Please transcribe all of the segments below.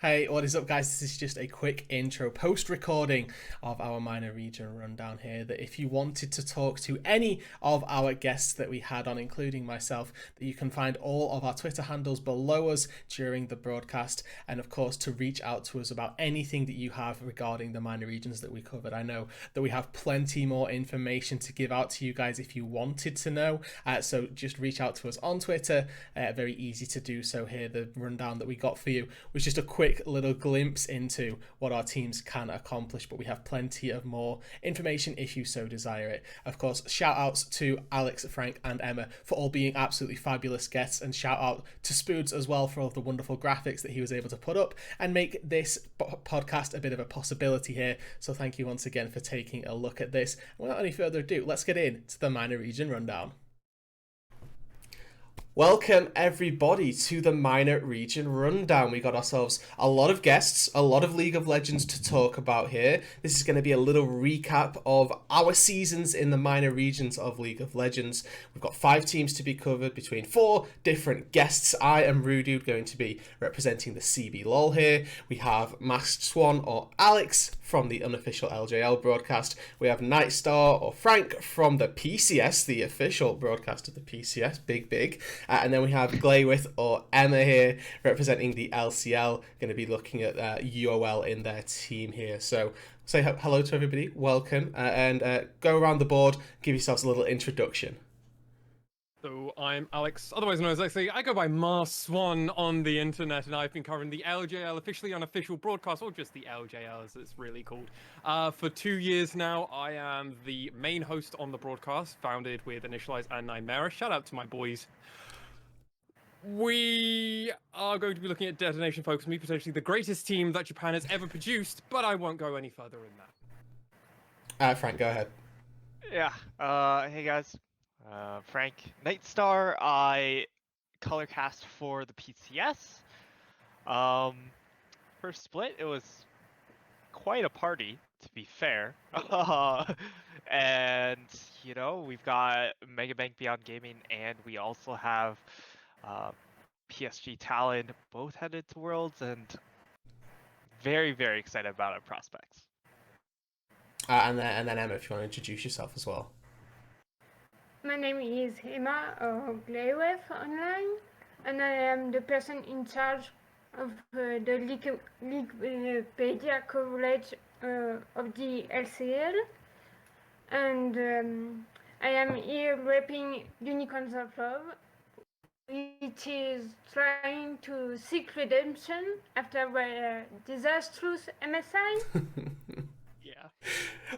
Hey, what is up, guys? This is just a quick intro post-recording of our minor region rundown here, that if you wanted to talk to any of our guests that we had on, including myself, that you can find all of our Twitter handles below us during the broadcast, and of course to reach out to us about anything that you have regarding the minor regions that we covered. I know that we have plenty more information to give out to you guys if you wanted to know, so just reach out to us on Twitter. Very easy to do so here. The rundown that we got for you was just a quick little glimpse into what our teams can accomplish, but we have plenty of more information if you so desire it. Of course, shout outs to Alex, Frank and Emma for all being absolutely fabulous guests, and shout out to Spoods as well for all of the wonderful graphics that he was able to put up and make this podcast a bit of a possibility here. So thank you once again for taking a look at this. And without any further ado, let's get into the minor region rundown. Welcome everybody to the minor region rundown. We got ourselves a lot of guests, a lot of League of Legends to talk about here. This is going to be a little recap of our seasons in the minor regions of League of Legends. We've got 5 teams to be covered between 4 different guests. I am Rudude, going to be representing the CB LOL here. We have Masked Swan or Alex from the unofficial LJL broadcast. We have Nightstar or Frank from the PCS, the official broadcast of the PCS. Big. And then we have Glaywith or Emma here representing the LCL, going to be looking at UOL in their team here. So say hello to everybody, welcome, and go around the board, give yourselves a little introduction. So I'm Alex, otherwise known as Lexi. I go by Mars Swan on the internet, and I've been covering the LJL, officially unofficial broadcast, or just the LJL as it's really called, for 2 years now. I am the main host on the broadcast, founded with Initialize and Nightmare. Shout out to my boys. We are going to be looking at Detonation Focus Me, potentially the greatest team that Japan has ever produced, but I won't go any further in that. Frank, go ahead. Yeah, hey guys. Frank Nightstar. I color cast for the PCS. First split, it was quite a party, to be fair. And, you know, we've got Mega Bank Beyond Gaming, and we also have PSG Talon, both headed to Worlds, and very, very excited about our prospects. And then Emma, if you want to introduce yourself as well. My name is Emma Glaywith online, and I am the person in charge of the Wikipedia coverage of the LCL, and I am here repping Unicorns of Love, which is trying to seek redemption after a disastrous MSI. Yeah.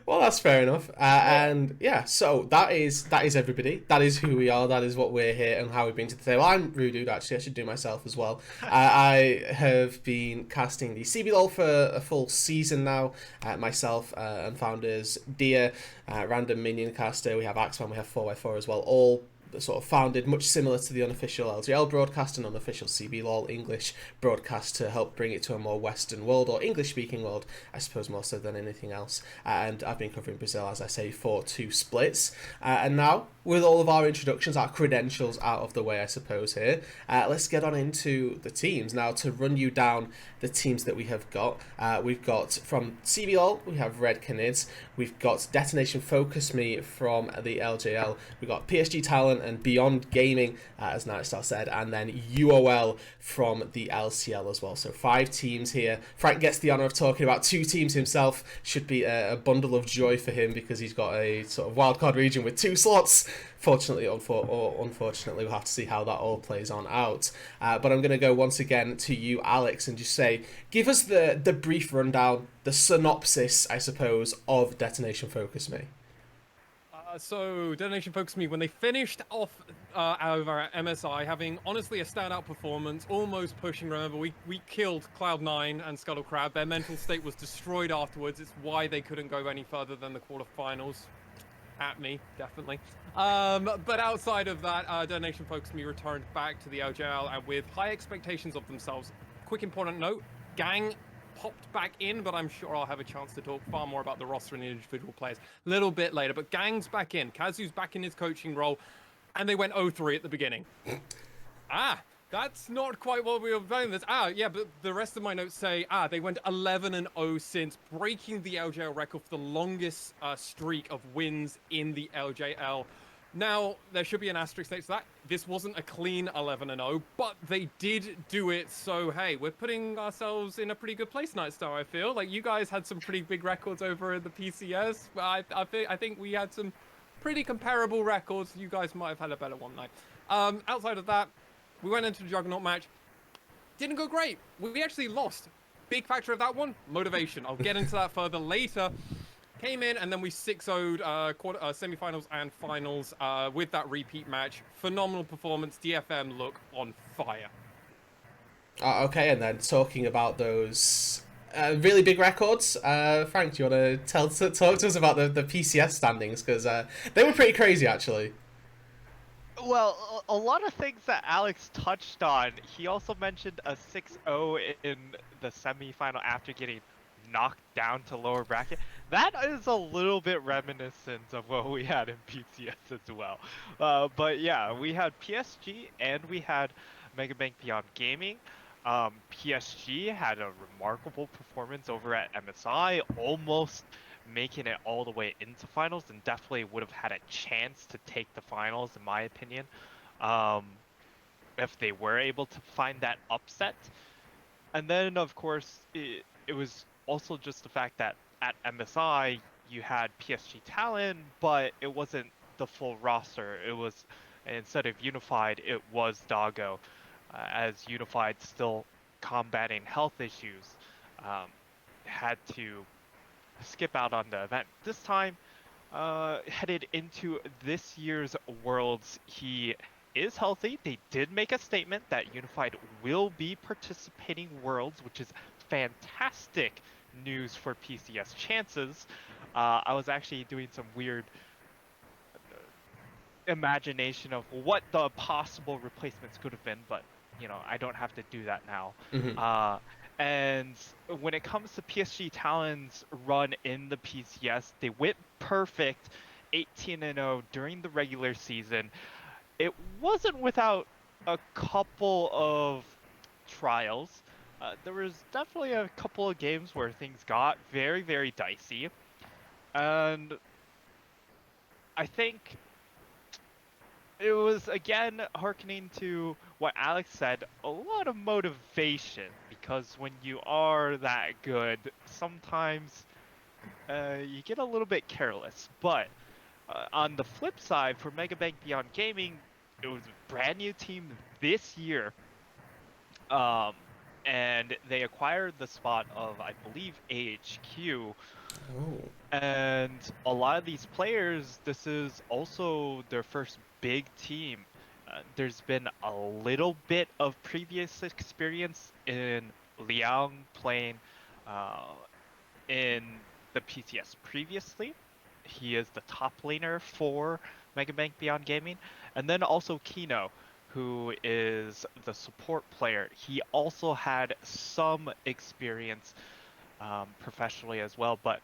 Well, that's fair enough. And yeah, so that is everybody. That is who we are. That is what we're here and how we've been to the table. I'm Rudude, actually. I should do myself as well. I have been casting the CBLOL for a full season now. Myself and founders Dia, Random Minion Caster. We have Axeman. We have 4x4 as well. All sort of founded much similar to the unofficial LGL broadcast and unofficial CBLOL English broadcast to help bring it to a more Western world, or English speaking world, I suppose, more so than anything else. And I've been covering Brazil, as I say, for 2 splits. And now, with all of our introductions, our credentials out of the way, I suppose, here, let's get on into the teams. Now, to run you down the teams that we have got, we've got from CBLOL, we have Red Canids, we've got Detonation Focus Me from the LJL, we've got PSG Talent and Beyond Gaming, as Nightstar said, and then UOL from the LCL as well. So 5 teams here. Frank gets the honour of talking about 2 teams himself. Should be a bundle of joy for him because he's got a sort of wildcard region with 2 slots. Fortunately or unfortunately, we'll have to see how that all plays on out. But I'm going to go once again to you, Alex, and just say, give us the brief rundown, the synopsis, I suppose, of Detonation Focus Me. So, Detonation Focus Me, when they finished off over at MSI, having honestly a standout performance, almost pushing, remember, we killed Cloud9 and Scuttle Crab. Their mental state was destroyed afterwards. It's why they couldn't go any further than the quarterfinals. At me, definitely. But outside of that, Detonation Focus Me returned back to the LJL and with high expectations of themselves. Quick important note, Gang popped back in, but I'm sure I'll have a chance to talk far more about the roster and individual players a little bit later. But Gang's back in, Kazu's back in his coaching role, and they went 0-3 at the beginning. That's not quite what we were playing this. Yeah, but the rest of my notes say, they went 11-0 since breaking the LJL record for the longest streak of wins in the LJL. Now, there should be an asterisk next to that. This wasn't a clean 11-0, but they did do it. So, hey, we're putting ourselves in a pretty good place, Nightstar, I feel. Like, you guys had some pretty big records over in the PCS. I think we had some pretty comparable records. You guys might have had a better one, though. Outside of that, we went into the Juggernaut match. Didn't go great. We actually lost. Big factor of that one, motivation. I'll get into that further later. Came in and then we 6-0'd semifinals and finals with that repeat match. Phenomenal performance. DFM look on fire. Okay, and then talking about those really big records, Frank, do you want to talk to us about the PCS standings? Because they were pretty crazy, actually. Well, a lot of things that Alex touched on. He also mentioned a 6-0 in the semifinal after getting knocked down to lower bracket. That is a little bit reminiscent of what we had in PCS as well. But yeah, we had PSG and we had Mega Bank Beyond Gaming. PSG had a remarkable performance over at MSI, almost making it all the way into finals, and definitely would have had a chance to take the finals, in my opinion, um, if they were able to find that upset. And then, of course, it was also just the fact that at MSI you had PSG Talon, but it wasn't the full roster. It was, instead of Unified, it was Doggo, as Unified still combating health issues, had to skip out on the event. This time, headed into this year's Worlds, he is healthy. They did make a statement that Unified will be participating Worlds, which is fantastic news for PCS chances. I was actually doing some weird imagination of what the possible replacements could have been, but you know, I don't have to do that now. Mm-hmm. And when it comes to PSG Talon's run in the PCS, they went perfect 18-0 during the regular season. It wasn't without a couple of trials. There was definitely a couple of games where things got very, very dicey. And I think it was, again, hearkening to what Alex said, a lot of motivation, because when you are that good, sometimes you get a little bit careless. But on the flip side, for Mega Bank Beyond Gaming, it was a brand new team this year, and they acquired the spot of, I believe, AHQ. Oh. And a lot of these players, this is also their first big team. There's been a little bit of previous experience in Liang playing in the PCS previously. He is the top laner for Mega Bank Beyond Gaming. And then also Kino, who is the support player. He also had some experience professionally as well, but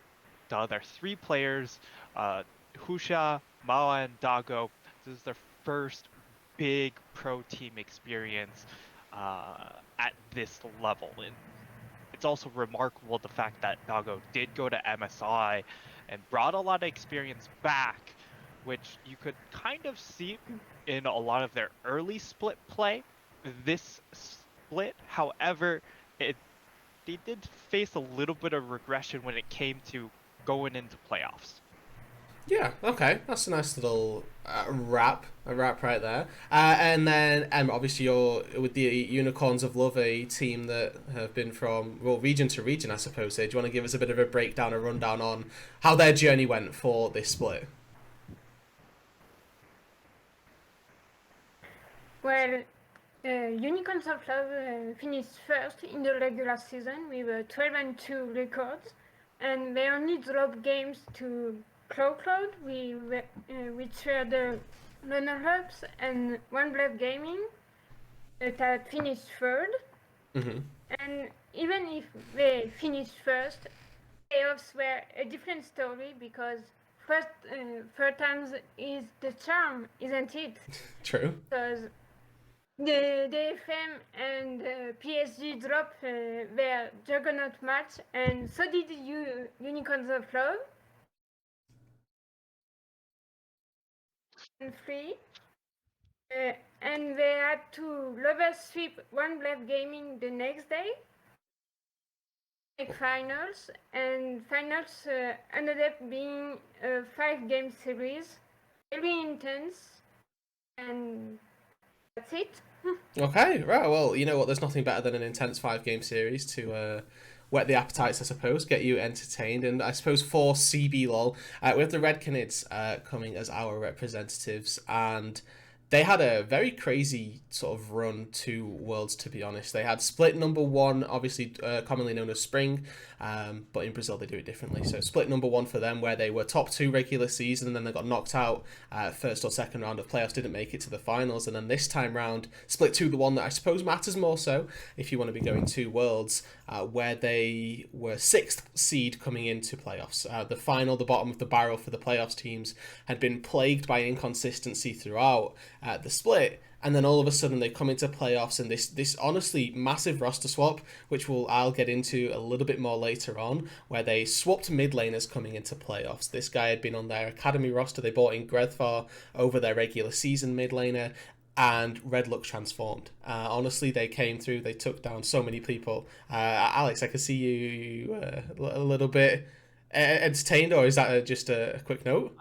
the other three players, Husha, Mao, and Dago, this is their first big pro team experience at this level. And it's also remarkable the fact that Dago did go to MSI and brought a lot of experience back, which you could kind of see in a lot of their early split play. This split, however, they did face a little bit of regression when it came to going into playoffs. Yeah, okay, that's a nice little a wrap right there. And then, obviously, you're with the Unicorns of Love, a team that have been from, well, region to region, I suppose. So, do you want to give us a bit of a breakdown, a rundown on how their journey went for this split? Well, Unicorns of Love finished first in the regular season with a 12-2 record, and they only dropped games to Cloud, which were the runner-ups, and One Blood Gaming that finished third. Mm-hmm. And even if they finished first, playoffs were a different story because third times is the charm, isn't it? True. Because the DFM and PSG dropped their Juggernaut match, and so did Unicorns of Love. And three. And they had to lovers sweep One Blade Gaming the next day. Like finals, and finals ended up being a 5-game series, very intense, and that's it. Okay, right. Well, you know what? There's nothing better than an intense 5-game series to whet the appetites, I suppose, get you entertained. And I suppose for CBLOL, we have the Red Canids coming as our representatives, and they had a very crazy sort of run to Worlds, to be honest. They had split number one, obviously commonly known as Spring, but in Brazil they do it differently. So split number one for them, where they were top 2 regular season, and then they got knocked out first or second round of playoffs, didn't make it to the finals, and then this time round, split 2, the one that I suppose matters more so, if you want to be going to Worlds, where they were 6th seed coming into playoffs. The final, the bottom of the barrel for the playoffs teams, had been plagued by inconsistency throughout the split, and then all of a sudden they come into playoffs, and this honestly massive roster swap, which I'll get into a little bit more later on, where they swapped mid laners coming into playoffs. This guy had been on their academy roster. They brought in Grethvar over their regular season mid laner, and Red looked transformed. Honestly, they came through. They took down so many people. Alex, I can see you a little bit entertained, or is that just a quick note?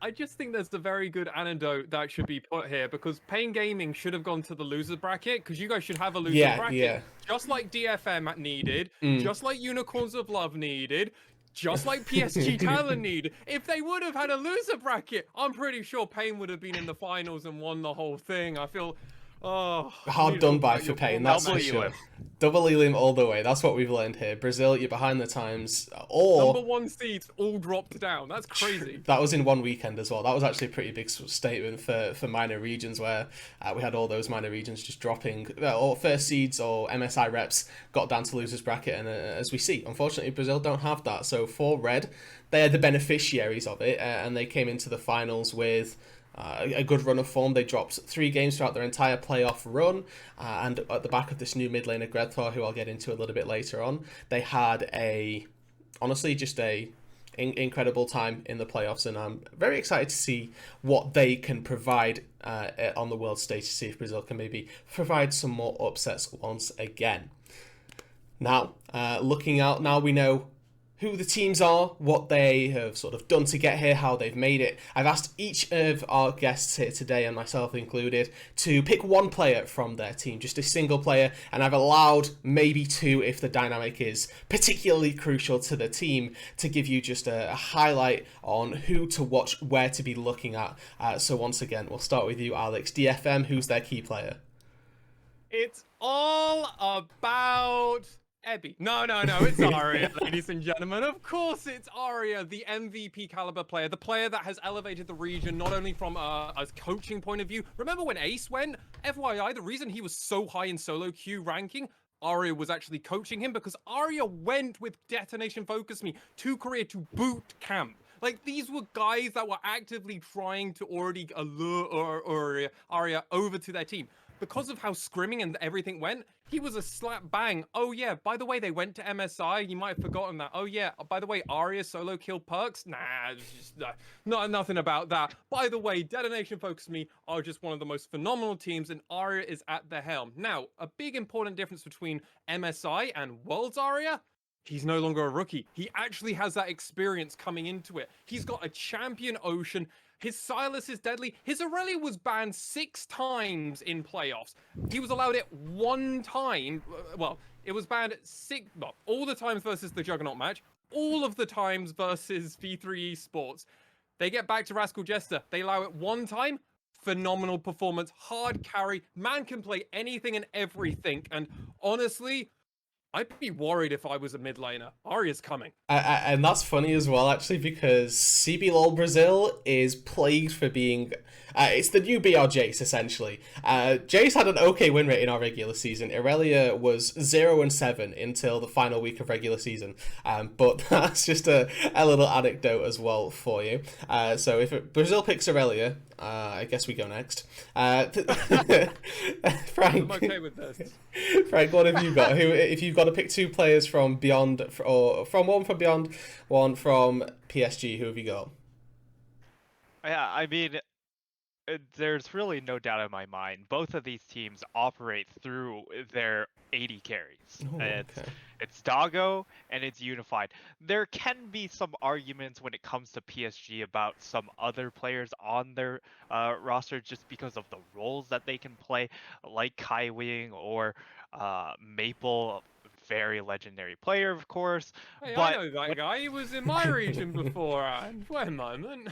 I just think there's a very good anecdote that should be put here, because Pain Gaming should have gone to the loser bracket, because you guys should have a loser bracket. Just like DFM needed, just like Unicorns of Love needed, just like PSG Talent needed. If they would have had a loser bracket, I'm pretty sure Pain would have been in the finals and won the whole thing. I feel... hard done by for Pain, that's for sure. Double Elim all the way. That's what we've learned here. Brazil, you're behind the times. Or number 1 seeds all dropped down. That's crazy. That was in one weekend as well. That was actually a pretty big statement for minor regions, where we had all those minor regions just dropping. Or first seeds or MSI reps got down to losers bracket, and as we see, unfortunately, Brazil don't have that. So for Red, they are the beneficiaries of it, and they came into the finals with a good run of form. They dropped 3 games throughout their entire playoff run, and at the back of this new mid laner Grethvar, who I'll get into a little bit later on, they had honestly just a incredible time in the playoffs, and I'm very excited to see what they can provide on the world stage, to see if Brazil can maybe provide some more upsets once again. Now, looking out, now we know who the teams are, what they have sort of done to get here, how they've made it. I've asked each of our guests here today, and myself included, to pick one player from their team, just a single player, and I've allowed maybe 2 if the dynamic is particularly crucial to the team, to give you just a highlight on who to watch, where to be looking at. So once again, we'll start with you, Alex. DFM, who's their key player? It's all about... Ebby. No, it's Aria, ladies and gentlemen. Of course it's Aria, the MVP caliber player, the player that has elevated the region, not only from a coaching point of view. Remember when Ace went? FYI, the reason he was so high in solo queue ranking, Aria was actually coaching him, because Aria went with Detonation Focus Me to Korea to boot camp. Like, these were guys that were actively trying to already allure Aria over to their team. Because of how scrimming and everything went, he was a slap bang. Oh yeah, by the way, they went to MSI. You might have forgotten that. Oh yeah, by the way, Aria solo kill perks? Nah, just nothing about that. By the way, Detonation Focus Me are just one of the most phenomenal teams, and Aria is at the helm. Now, a big important difference between MSI and Worlds Aria: he's no longer a rookie. He actually has that experience coming into it. He's got a champion Ocean. His Silas is deadly. His Aurelia was banned 6 times in playoffs. He was allowed it 1 time. Well, it was banned all the times versus the Juggernaut match, all of the times versus V3 Esports. They get back to Rascal Jester. They allow it 1 time. Phenomenal performance. Hard carry. Man can play anything and everything. And honestly, I'd be worried if I was a mid laner. Aria's coming. And that's funny as well, actually, because CBLOL Brazil is plagued for being... it's the new BR Jace, essentially. Jace had an okay win rate in our regular season. Irelia was 0-7 until the final week of regular season. But that's just a little anecdote as well for you. So if Brazil picks Irelia, I guess we go next. Frank, I'm okay with this. Frank, what have you got? Who, if you've got to pick two players from Beyond, or from one from Beyond, one from PSG, who have you got? Yeah, I mean, there's really no doubt in my mind. Both of these teams operate through their 80 carries. Oh, okay. It's Doggo and it's Unified. There can be some arguments when it comes to PSG about some other players on their roster just because of the roles that they can play, like Kai Wing or Maple, very legendary player, of course. Hey, But I know that guy. He was in my region before. And wait a moment.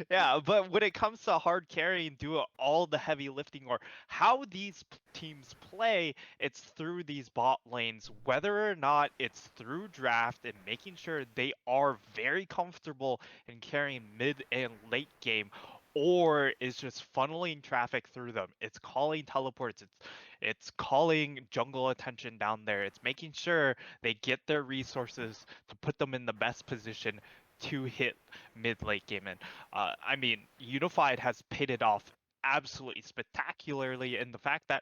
Yeah, but when it comes to hard carrying, do all the heavy lifting, or how these teams play, it's through these bot lanes, whether or not it's through draft and making sure they are very comfortable in carrying mid and late game, or is just funneling traffic through them. It's calling teleports, it's calling jungle attention down there. It's making sure they get their resources to put them in the best position to hit mid late game. And I mean, Unified has paid it off absolutely spectacularly in the fact that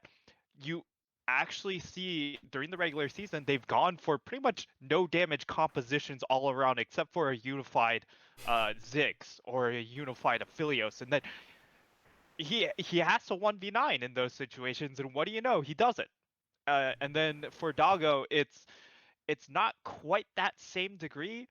you actually see during the regular season they've gone for pretty much no damage compositions all around except for a Unified Ziggs or a Unified Aphelios, and then he has to 1v9 in those situations, and what do you know, he does it. And then for Doggo, it's not quite that same degree,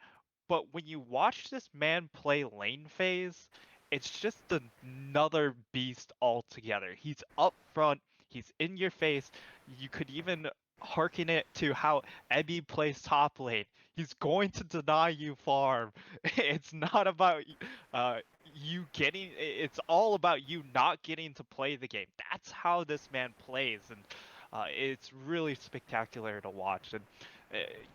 but when you watch this man play lane phase, it's just another beast altogether. He's up front, he's in your face. You could even hearken it to how Ebby plays top lane. He's going to deny you farm. It's not about you getting, it's all about you not getting to play the game. That's how this man plays, and it's really spectacular to watch. And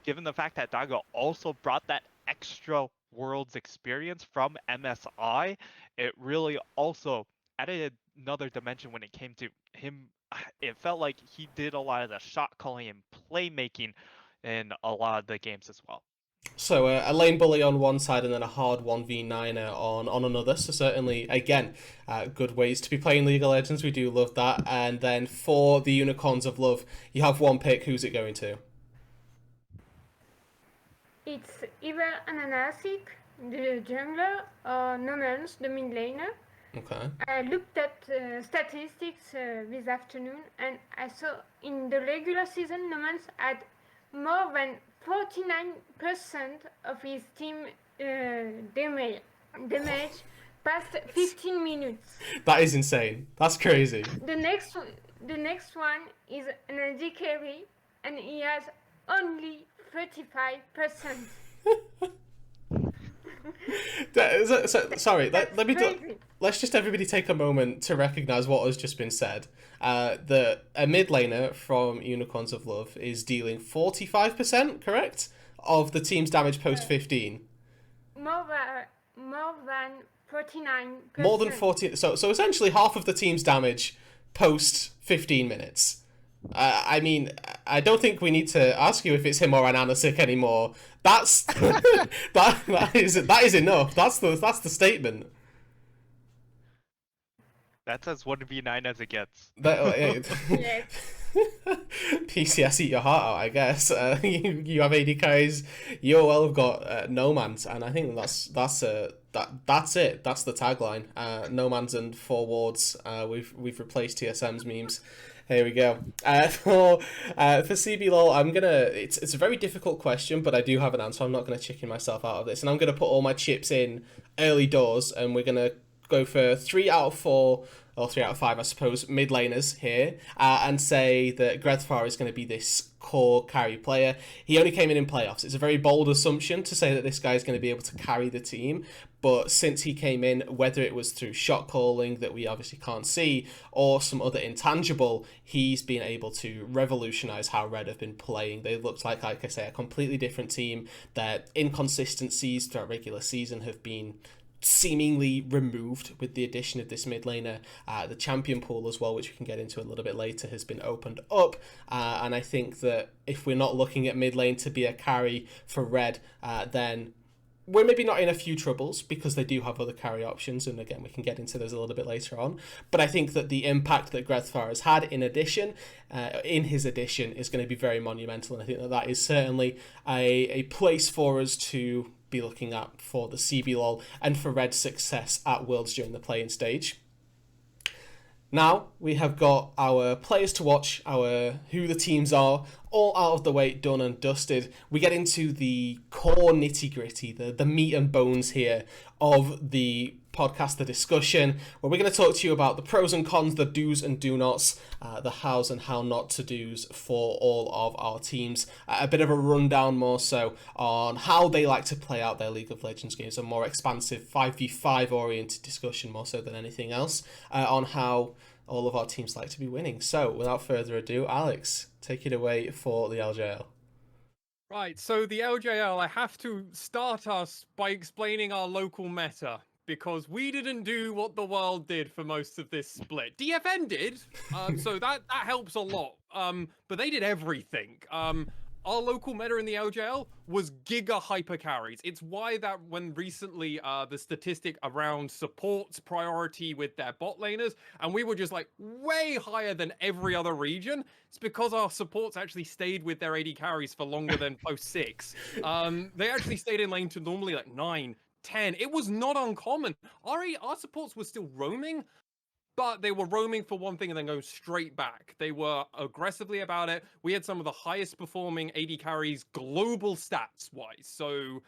given the fact that Doggo also brought that extra worlds experience from MSI, it really also added another dimension when it came to him. It felt like he did a lot of the shot calling and playmaking in a lot of the games as well. So a lane bully on one side and then a hard 1v9er on another. So certainly, again, good ways to be playing League of Legends. We do love that. And then for the Unicorns of Love, you have one pick. Who's it going to? It's either Ananasic, the jungler, or Nomans, the mid laner. Okay. I looked at statistics this afternoon, and I saw in the regular season, Nomans had more than 49% of his team damage past 15 minutes. That is insane. That's crazy. The next one is an AD carry, and he has only 35%. Sorry, let me crazy. let's just everybody take a moment to recognize what has just been said. A mid laner from Unicorns of Love is dealing 45%, correct, of the team's damage post 15. More than 49%. More than 40. So essentially half of the team's damage post 15 minutes. I mean, I don't think we need to ask you if it's him or an Anasik anymore. That's that is enough. That's the statement. That's as 1v9 as it gets. Yes. PCS eat your heart out, I guess. You have AD carries. You well have got no mans, and I think that's it. That's the tagline. No mans and 4 wards. We've replaced TSM's memes. Here we go. For CBLOL, I'm gonna. It's a very difficult question, but I do have an answer. I'm not gonna chicken myself out of this, and I'm gonna put all my chips in early doors, and we're gonna go for 3 out of 4, or 3 out of 5, I suppose, mid laners here, and say that Grethfar is going to be this core carry player. He only came in playoffs. It's a very bold assumption to say that this guy is going to be able to carry the team, but since he came in, whether it was through shot calling that we obviously can't see, or some other intangible, he's been able to revolutionize how Red have been playing. They looked like I say, a completely different team. Their inconsistencies throughout regular season have been seemingly removed with the addition of this mid laner. The champion pool as well, which we can get into a little bit later, has been opened up, and I think that if we're not looking at mid lane to be a carry for Red, then we're maybe not in a few troubles because they do have other carry options, and again, we can get into those a little bit later on. But I think that the impact that Grethfar has had in his addition, is going to be very monumental, and I think that that is certainly a place for us to be looking at for the CBLOL and for Red's success at Worlds during the play-in stage. Now we have got our players to watch, our who the teams are, all out of the way, done and dusted. We get into the core nitty-gritty, the meat and bones here of the podcast, the discussion, where we're going to talk to you about the pros and cons, the do's and do nots, the hows and how not to do's for all of our teams. A bit of a rundown more so on how they like to play out their League of Legends games, a more expansive 5v5 oriented discussion more so than anything else, on how all of our teams like to be winning. So without further ado, Alex, take it away for the LJL. Right, so the LJL, I have to start us by explaining our local meta, because we didn't do what the world did for most of this split. DFN did, so that helps a lot, but they did everything. Our local meta in the LJL was giga hyper carries. It's why that when recently the statistic around support's priority with their bot laners, and we were just like way higher than every other region, it's because our supports actually stayed with their AD carries for longer than post 6. They actually stayed in lane to normally like 9, 10. It was not uncommon. Our supports were still roaming, but they were roaming for one thing and then going straight back. They were aggressively about it. We had some of the highest performing AD carries global stats wise. So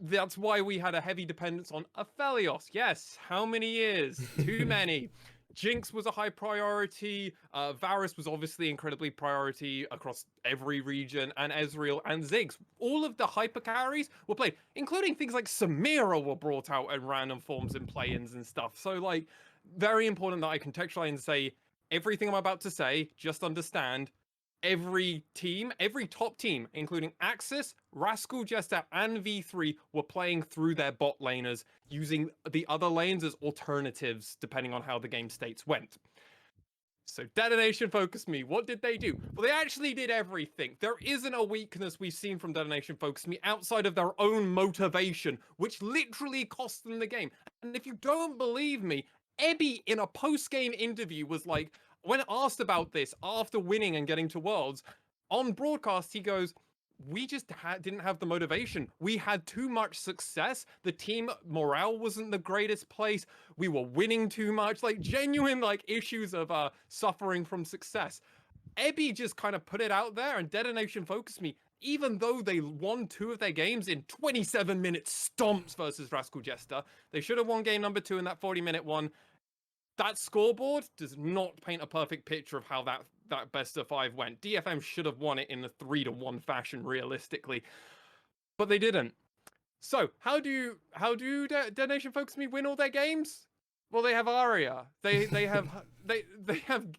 that's why we had a heavy dependence on Aphelios. Yes, how many years? Too many. Jinx was a high priority. Varus was obviously incredibly priority across every region, and Ezreal and Ziggs. All of the hyper carries were played, including things like Samira were brought out in random forms in play-ins and stuff. So like, very important that I contextualize and say everything I'm about to say, just understand every team, every top team, including Axis, Rascal, Jester, and V3 were playing through their bot laners, using the other lanes as alternatives, depending on how the game states went. So Detonation Focus Me, what did they do? Well, they actually did everything. There isn't a weakness we've seen from Detonation Focus Me outside of their own motivation, which literally cost them the game. And if you don't believe me, Ebby in a post-game interview was like, when asked about this after winning and getting to Worlds, on broadcast he goes, we just didn't have the motivation. We had too much success. The team morale wasn't the greatest place. We were winning too much. Like genuine like issues of suffering from success. Ebby just kind of put it out there, and Detonation Focus Me, even though they won 2 of their games in 27-minute stomps versus Rascal Jester, they should have won game number 2 in that 40-minute one. That scoreboard does not paint a perfect picture of how that best of 5 went. DFM should have won it in a 3-1 fashion, realistically, but they didn't. So how do Detonation Focus Me win all their games? Well, they have Arya. They have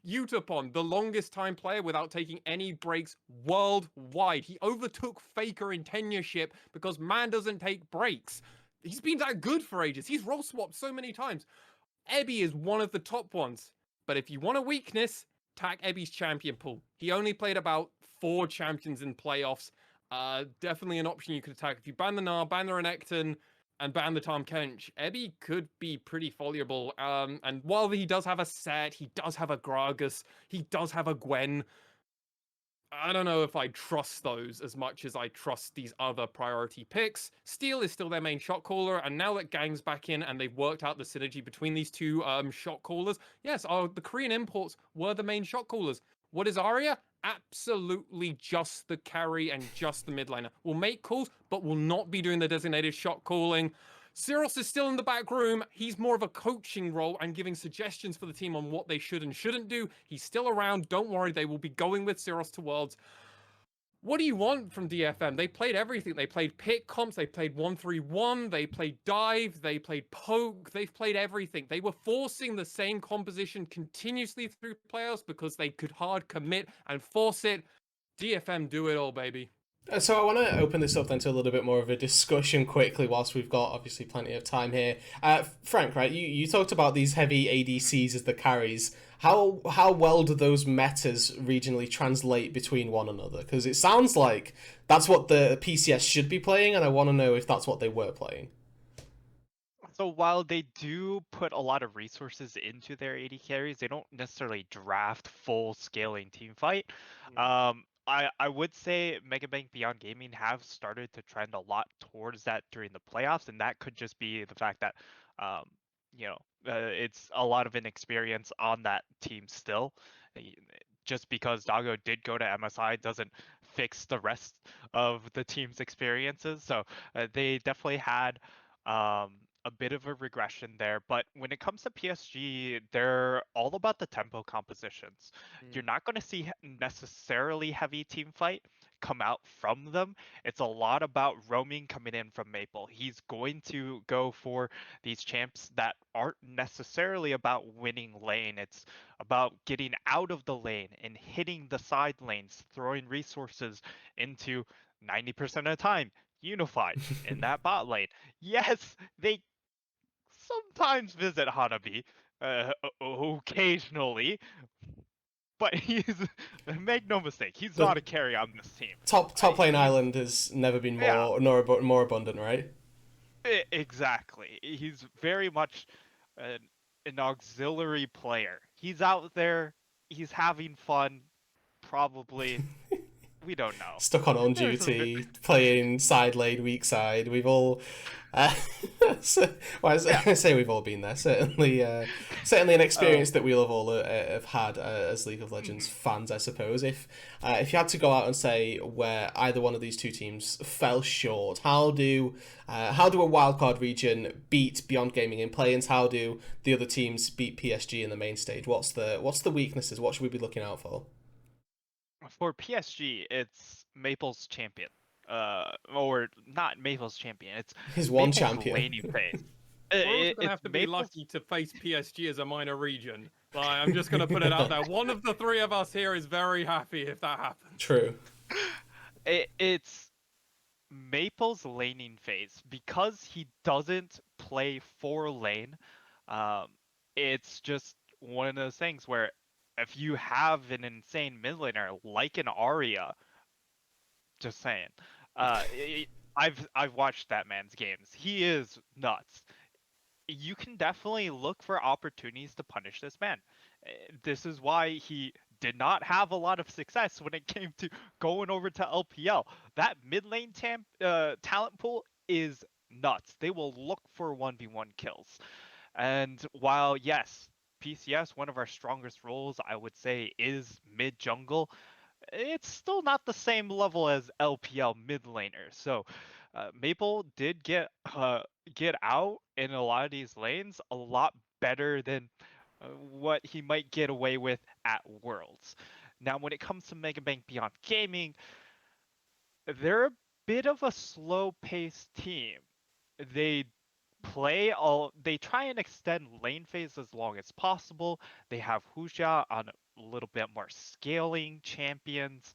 Utapon, the longest time player without taking any breaks worldwide. He overtook Faker in tenureship because man doesn't take breaks. He's been that good for ages. He's role swapped so many times. Ebby is one of the top ones, but if you want a weakness, attack Ebby's champion pool. He only played about 4 champions in playoffs. Definitely an option you could attack. If you ban the Gnar, ban the Renekton, and ban the Tahm Kench, Ebby could be pretty valuable. And while he does have a Set, he does have a Gragas, he does have a Gwen, I don't know if I trust those as much as I trust these other priority picks. Steel is still their main shot caller, and now that Gang's back in and they've worked out the synergy between these two shot callers, yes, the Korean imports were the main shot callers. What is Arya? Absolutely just the carry and just the mid laner. Will make calls, but will not be doing the designated shot calling. Syros is still in the back room. He's more of a coaching role and giving suggestions for the team on what they should and shouldn't do. He's still around. Don't worry, they will be going with Syros to Worlds. What do you want from DFM? They played everything. They played pick comps. They played 1-3-1. They played dive. They played poke. They've played everything. They were forcing the same composition continuously through playoffs because they could hard commit and force it. DFM do it all, baby. So I want to open this up then to a little bit more of a discussion quickly whilst we've got obviously plenty of time here. Frank, right, you talked about these heavy ADCs as the carries. how well do those metas regionally translate between one another? Because it sounds like that's what the PCS should be playing, and I want to know if that's what they were playing. So while they do put a lot of resources into their AD carries, they don't necessarily draft full scaling team fight. I would say Mega Bank Beyond Gaming have started to trend a lot towards that during the playoffs, and that could just be the fact that um, it's a lot of inexperience on that team still. Just because Dago did go to MSI doesn't fix the rest of the team's experiences. So they definitely had a bit of a regression there. But when it comes to PSG, they're all about the tempo compositions. You're not going to see necessarily heavy team fight come out from them. It's a lot about roaming coming in from Maple. He's going to go for these champs that aren't necessarily about winning lane. It's about getting out of the lane and hitting the side lanes, throwing resources into 90% of the time unified in that bot lane. Yes, they sometimes visit Hanabi, occasionally, but he's make no mistake, he's The not a carry on this team. top lane He's island has never been yeah, more abundant, right? exactly. He's very much an, an auxiliary player. He's out there, he's having fun, probably. We don't know. Stuck on There's a bit, duty, playing side lane, weak side. We've all, uh, yeah. I say we've all been there. Certainly an Oh, experience that we'll have all have had as League of Legends mhm. fans, I suppose. If you had to go out and say where either one of these two teams fell short, how do a wildcard region beat Beyond Gaming in play-ins? How do the other teams beat PSG in the main stage? What's the weaknesses? What should we be looking out for? For PSG, it's Maple's champion. Or not Maple's champion. It's He's one Maple's champion. laning phase. We're also going to It's have to be Maple's. lucky to face PSG as a minor region. Like, I'm just going to put it out there. One of the three of us here is very happy if that happens. True. It's Maple's laning phase because he doesn't play for lane. Um, it's just one of those things where if you have an insane mid laner like an Arya, just saying, I've watched that man's games. He is nuts. You can definitely look for opportunities to punish this man. This is why he did not have a lot of success when it came to going over to LPL. That mid lane talent pool is nuts. They will look for 1v1 kills. And while, yes, PCS, one of our strongest roles, I would say, is mid jungle, it's still not the same level as LPL mid laner. So Maple did get out in a lot of these lanes a lot better than what he might get away with at Worlds. Now, when it comes to Mega Bank Beyond Gaming, they're a bit of a slow-paced team. They they try and extend lane phase as long as possible. They have Hujia on a little bit more scaling champions.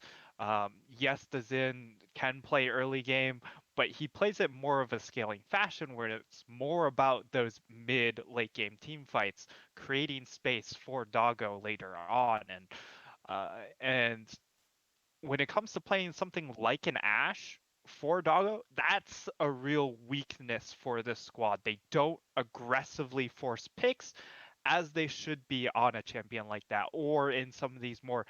Yes, the Zin can play early game, but he plays it more of a scaling fashion where it's more about those mid late game team fights, creating space for Doggo later on, and when it comes to playing something like an Ashe for Doggo, that's a real weakness for this squad. They don't aggressively force picks as they should be on a champion like that, or in some of these more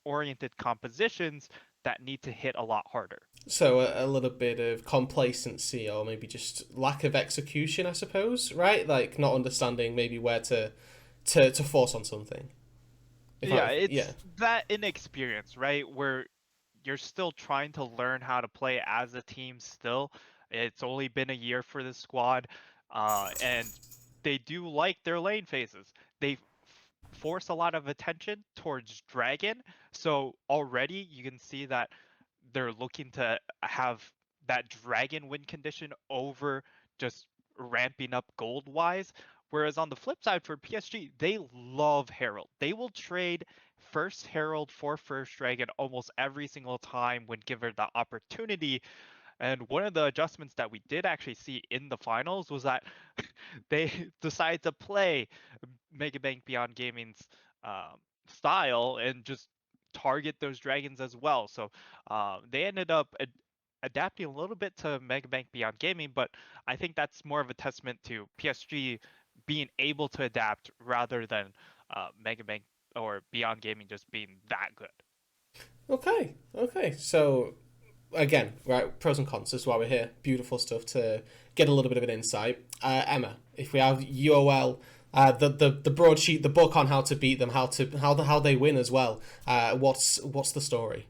oriented compositions that need to hit a lot harder. So a little bit of complacency or maybe just lack of execution, I suppose, right? Like not understanding maybe where to force on something. Yeah, Yeah. it's that inexperience, right? Where you're still trying to learn how to play as a team still. It's only been a year for the squad, and they do like their lane phases. They force a lot of attention towards Dragon, so already you can see that they're looking to have that Dragon win condition over just ramping up gold wise. Whereas on the flip side for PSG, they love Herald. They will trade first Herald for first Dragon almost every single time when given the opportunity. And one of the adjustments that we did actually see in the finals was that they decided to play Mega Bank Beyond Gaming's style and just target those dragons as well. So they ended up adapting a little bit to Mega Bank Beyond Gaming, but I think that's more of a testament to PSG being able to adapt rather than Mega Bank or Beyond Gaming just being that good. Okay. So again, right, pros and cons. This is why we're here. Beautiful stuff to get a little bit of an insight. Emma, if we have UOL, the broadsheet, the book on how to beat them, how they win as well. What's the story?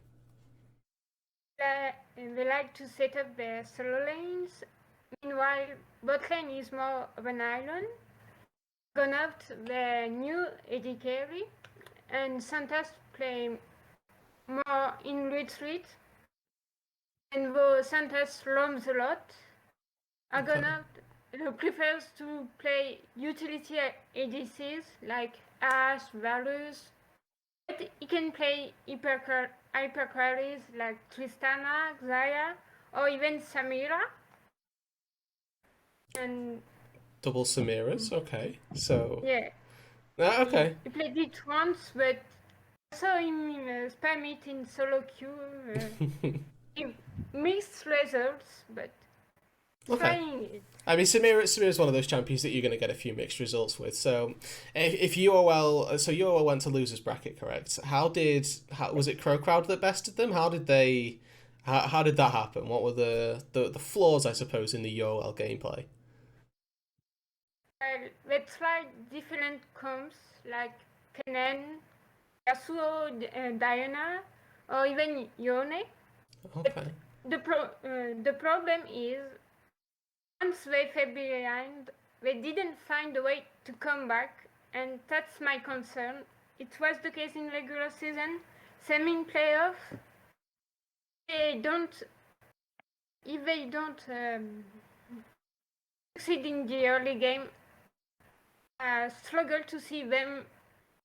They like to set up their solo lanes. Meanwhile, bot lane is more of an island. Gone out the new AD carry, and Santas play more in retreat. And though Santas roams a lot, Argonaut prefers to play utility ADCs like Ash, Varus, but he can play hyper carries like Tristana, Xayah, or even Samira. And Double Samiras, okay. So yeah, okay. he played it once, but I saw him spam it in solo queue. Mixed results, but trying it. I mean, Samira is one of those champions that you're going to get a few mixed results with. So, if UOL, so UOL went to losers bracket, correct? How was it Crow Crowd that bested them? How did that happen? What were the flaws, I suppose, in the UOL gameplay? They tried different comps like Kennen, Yasuo, Diana, or even Yone. Okay. The problem is, once they fell behind, they didn't find a way to come back, and that's my concern. It was the case in regular season, same in playoff. If they don't succeed in the early game, struggle to see them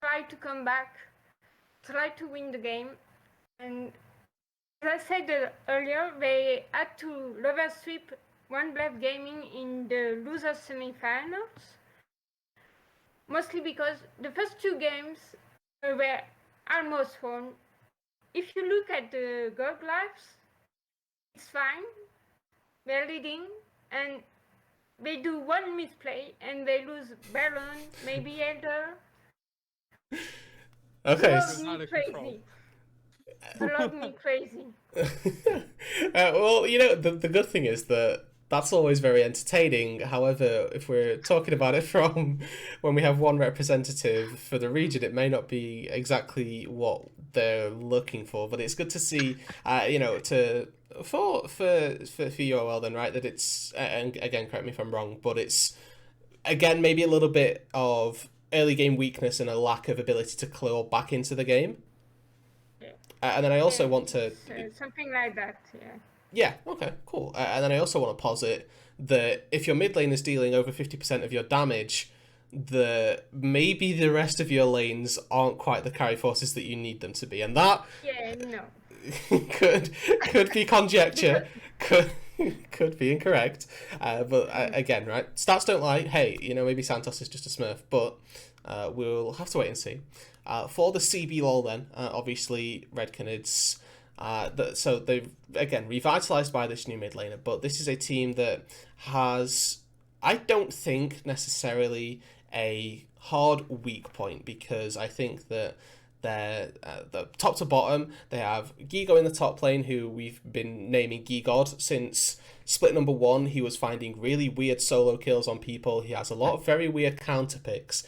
try to come back, try to win the game, and as I said earlier, they had to reverse sweep One Blade Gaming in the losers semifinals, mostly because the first two games were almost won. If you look at the gold lives, it's fine. They're leading, and they do one misplay and they lose Baron, maybe Elder. Okay. Love me crazy. Well, the good thing is that that's always very entertaining. However, if we're talking about it from when we have one representative for the region, it may not be exactly what they're looking for. But it's good to see, for UOL then, right? That it's, and again, correct me if I'm wrong, but it's again maybe a little bit of early game weakness and a lack of ability to claw back into the game. And then I also want to... something like that, yeah. Yeah, okay, cool. And then I also want to posit that if your mid lane is dealing over 50% of your damage, maybe the rest of your lanes aren't quite the carry forces that you need them to be. And that... Yeah, no. could be conjecture, could be incorrect. But again, right, stats don't lie. Hey, maybe Santos is just a smurf, but we'll have to wait and see. For the CBLOL then, obviously Red Canids, so they've, again, revitalized by this new mid laner, but this is a team that has, I don't think necessarily a hard weak point, because I think that they're the top to bottom. They have Gigo in the top lane, who we've been naming Gigod since split number 1. He was finding really weird solo kills on people. He has a lot of very weird counter picks,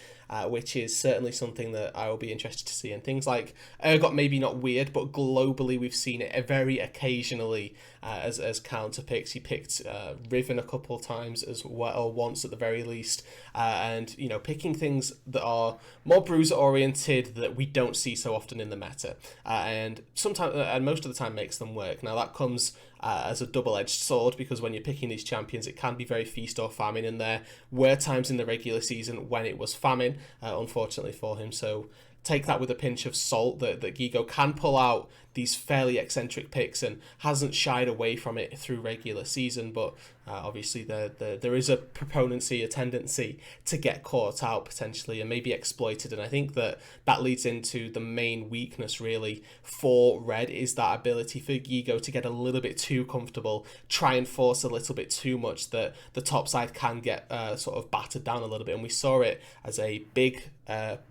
which is certainly something that I will be interested to see. And things like Urgot, maybe not weird, but globally we've seen it very occasionally as counter picks. He picked Riven a couple of times as well, or once at the very least, and picking things that are more bruiser oriented that we don't see so often in the meta, and sometimes and most of the time makes them work. Now that comes as a double-edged sword, because when you're picking these champions, it can be very feast or famine, and there were times in the regular season when it was famine, unfortunately for him. So take that with a pinch of salt, that Gigo can pull out these fairly eccentric picks and hasn't shied away from it through regular season, but obviously there is a proponency, a tendency to get caught out potentially and maybe exploited, and I think that leads into the main weakness really for Red, is that ability for Gigo to get a little bit too comfortable, try and force a little bit too much, that the top side can get sort of battered down a little bit, and we saw it as a big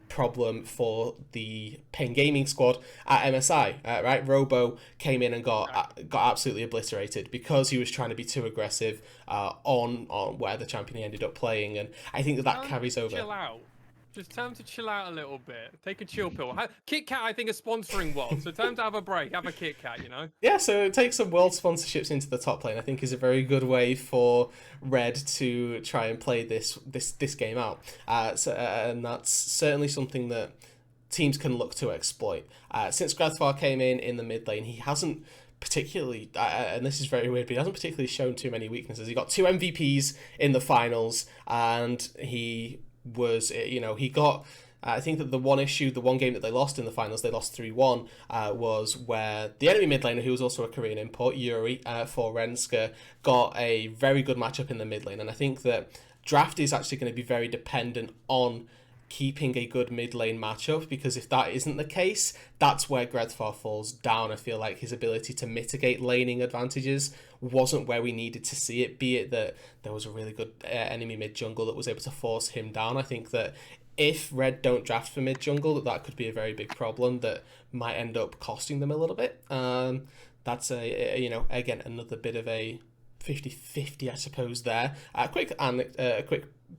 problem for the Pain Gaming squad at MSI, right? Robo came in and got absolutely obliterated because he was trying to be too aggressive on where the champion he ended up playing, and I think that carries over. Chill out. Just tell him to chill out a little bit. Take a chill pill. Kit Kat, I think, is sponsoring World, so tell him to have a break. Have a Kit Kat, you know? Yeah, so take some World sponsorships into the top lane, I think, is a very good way for Red to try and play this game out. And that's certainly something that teams can look to exploit. Since Grathfar came in the mid lane, he hasn't particularly, and this is very weird, but he hasn't particularly shown too many weaknesses. He got 2 MVPs in the finals, and he was, he got, I think that the one game that they lost in the finals, they lost 3-1, was where the enemy mid laner, who was also a Korean import, Yuri, for Renska, got a very good matchup in the mid lane. And I think that draft is actually going to be very dependent on keeping a good mid lane matchup, because if that isn't the case, that's where Greathfar falls down. I feel like his ability to mitigate laning advantages wasn't where we needed to see it, be it that there was a really good enemy mid jungle that was able to force him down. I think that if Red don't draft for mid jungle, that could be a very big problem that might end up costing them a little bit. That's again, another bit of a 50-50, I suppose, there. A quick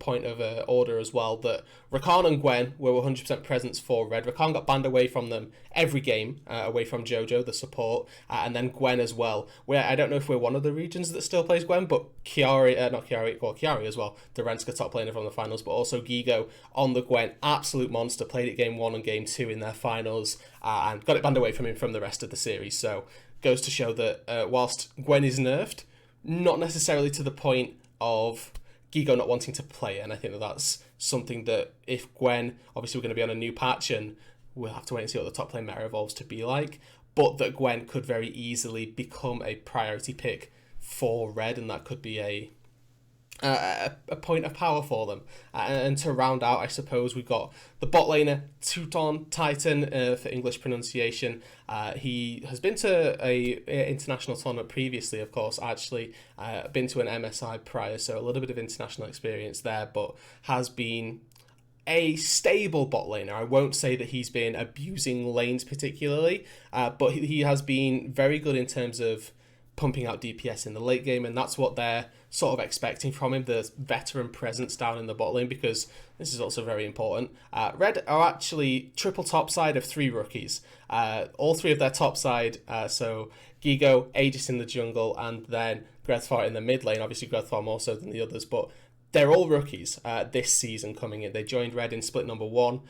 point of order as well, that Rakan and Gwen were 100% presence for Red. Rakan got banned away from them every game, away from Jojo, the support, and then Gwen as well, where I don't know if we're one of the regions that still plays Gwen, but Chiari as well, the Renska top laner from the finals, but also Gigo on the Gwen, absolute monster, played it game 1 and game 2 in their finals, and got it banned away from him from the rest of the series. So goes to show that whilst Gwen is nerfed, not necessarily to the point of Gigo not wanting to play it, and I think that that's something that if Gwen, obviously we're going to be on a new patch and we'll have to wait and see what the top lane meta evolves to be like, but that Gwen could very easily become a priority pick for Red, and that could be a point of power for them. And to round out, I suppose, we've got the bot laner, Teuton Titan, for English pronunciation. He has been to a international tournament previously, of course, actually been to an MSI prior, so a little bit of international experience there, but has been a stable bot laner. I won't say that he's been abusing lanes particularly, but he has been very good in terms of pumping out DPS in the late game, and that's what they're sort of expecting from him, the veteran presence down in the bot lane, because this is also very important. Red are actually triple top side of 3 rookies. All 3 of their top side, so Gigo, Aegis in the jungle, and then Greathfar in the mid lane, obviously Greathfar more so than the others, but they're all rookies this season coming in. They joined Red in split number 1,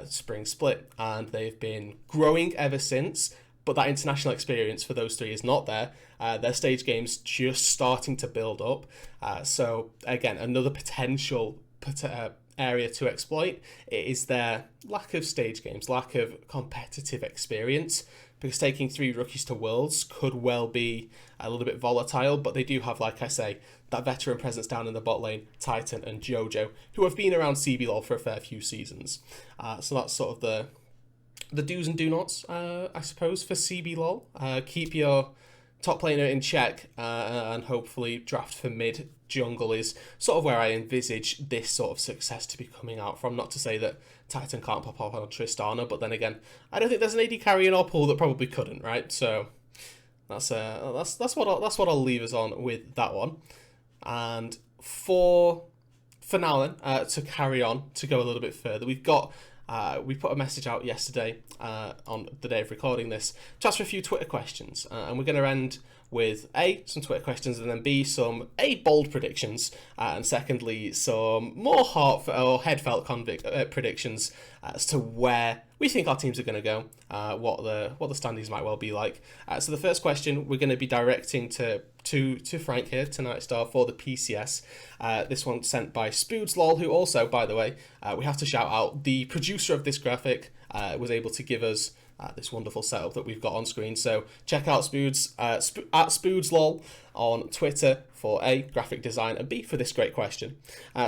spring split, and they've been growing ever since. But that international experience for those 3 is not there. Their stage game's just starting to build up. So again, another potential area to exploit is their lack of stage games, lack of competitive experience, because taking 3 rookies to Worlds could well be a little bit volatile, but they do have, like I say, that veteran presence down in the bot lane, Titan and Jojo, who have been around CBLOL for a fair few seasons. So that's sort of the do's and do nots, I suppose, for CBLOL. Keep your top laner in check, and hopefully draft for mid jungle is sort of where I envisage this sort of success to be coming out from. Not to say that Titan can't pop up on Tristana, but then again, I don't think there's an AD carry in our pool that probably couldn't, right? So that's what I'll leave us on with that one. And for now then, to carry on, to go a little bit further, we put a message out yesterday on the day of recording this to ask for a few Twitter questions, and we're going to end with A, some Twitter questions, and then B, some bold predictions, and secondly, some more headfelt predictions as to where we think our teams are going to go, what the standings might well be like. So the first question we're going to be directing to Frank here, Tonight Star, for the PCS. This one sent by Spoodslol, who also, by the way, we have to shout out, the producer of this graphic, was able to give us this wonderful setup that we've got on screen. So check out Spoods at SpoodsLol on Twitter for A, graphic design, and B, for this great question.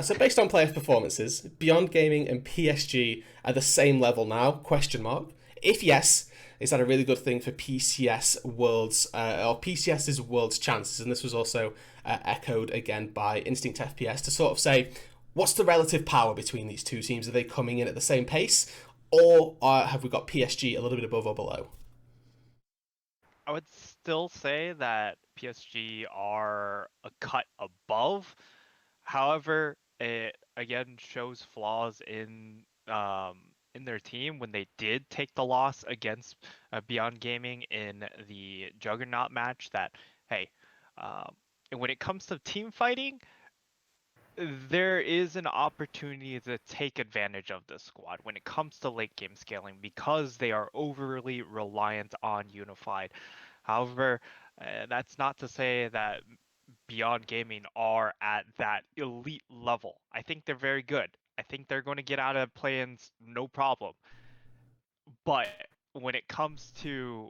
So based on player performances, Beyond Gaming and PSG are the same level now? Question mark. If yes, is that a really good thing for PCS Worlds or PCS's Worlds chances? And this was also echoed again by Instinct FPS to sort of say, what's the relative power between these two teams? Are they coming in at the same pace, or have we got PSG a little bit above or below? I would still say that PSG are a cut above. However, it again shows flaws in their team when they did take the loss against Beyond Gaming in the Juggernaut match. That hey, and when it comes to team fighting, there is an opportunity to take advantage of this squad when it comes to late game scaling because they are overly reliant on Unified. However, that's not to say that Beyond Gaming are at that elite level. I think they're very good. I think they're going to get out of play-ins no problem. But when it comes to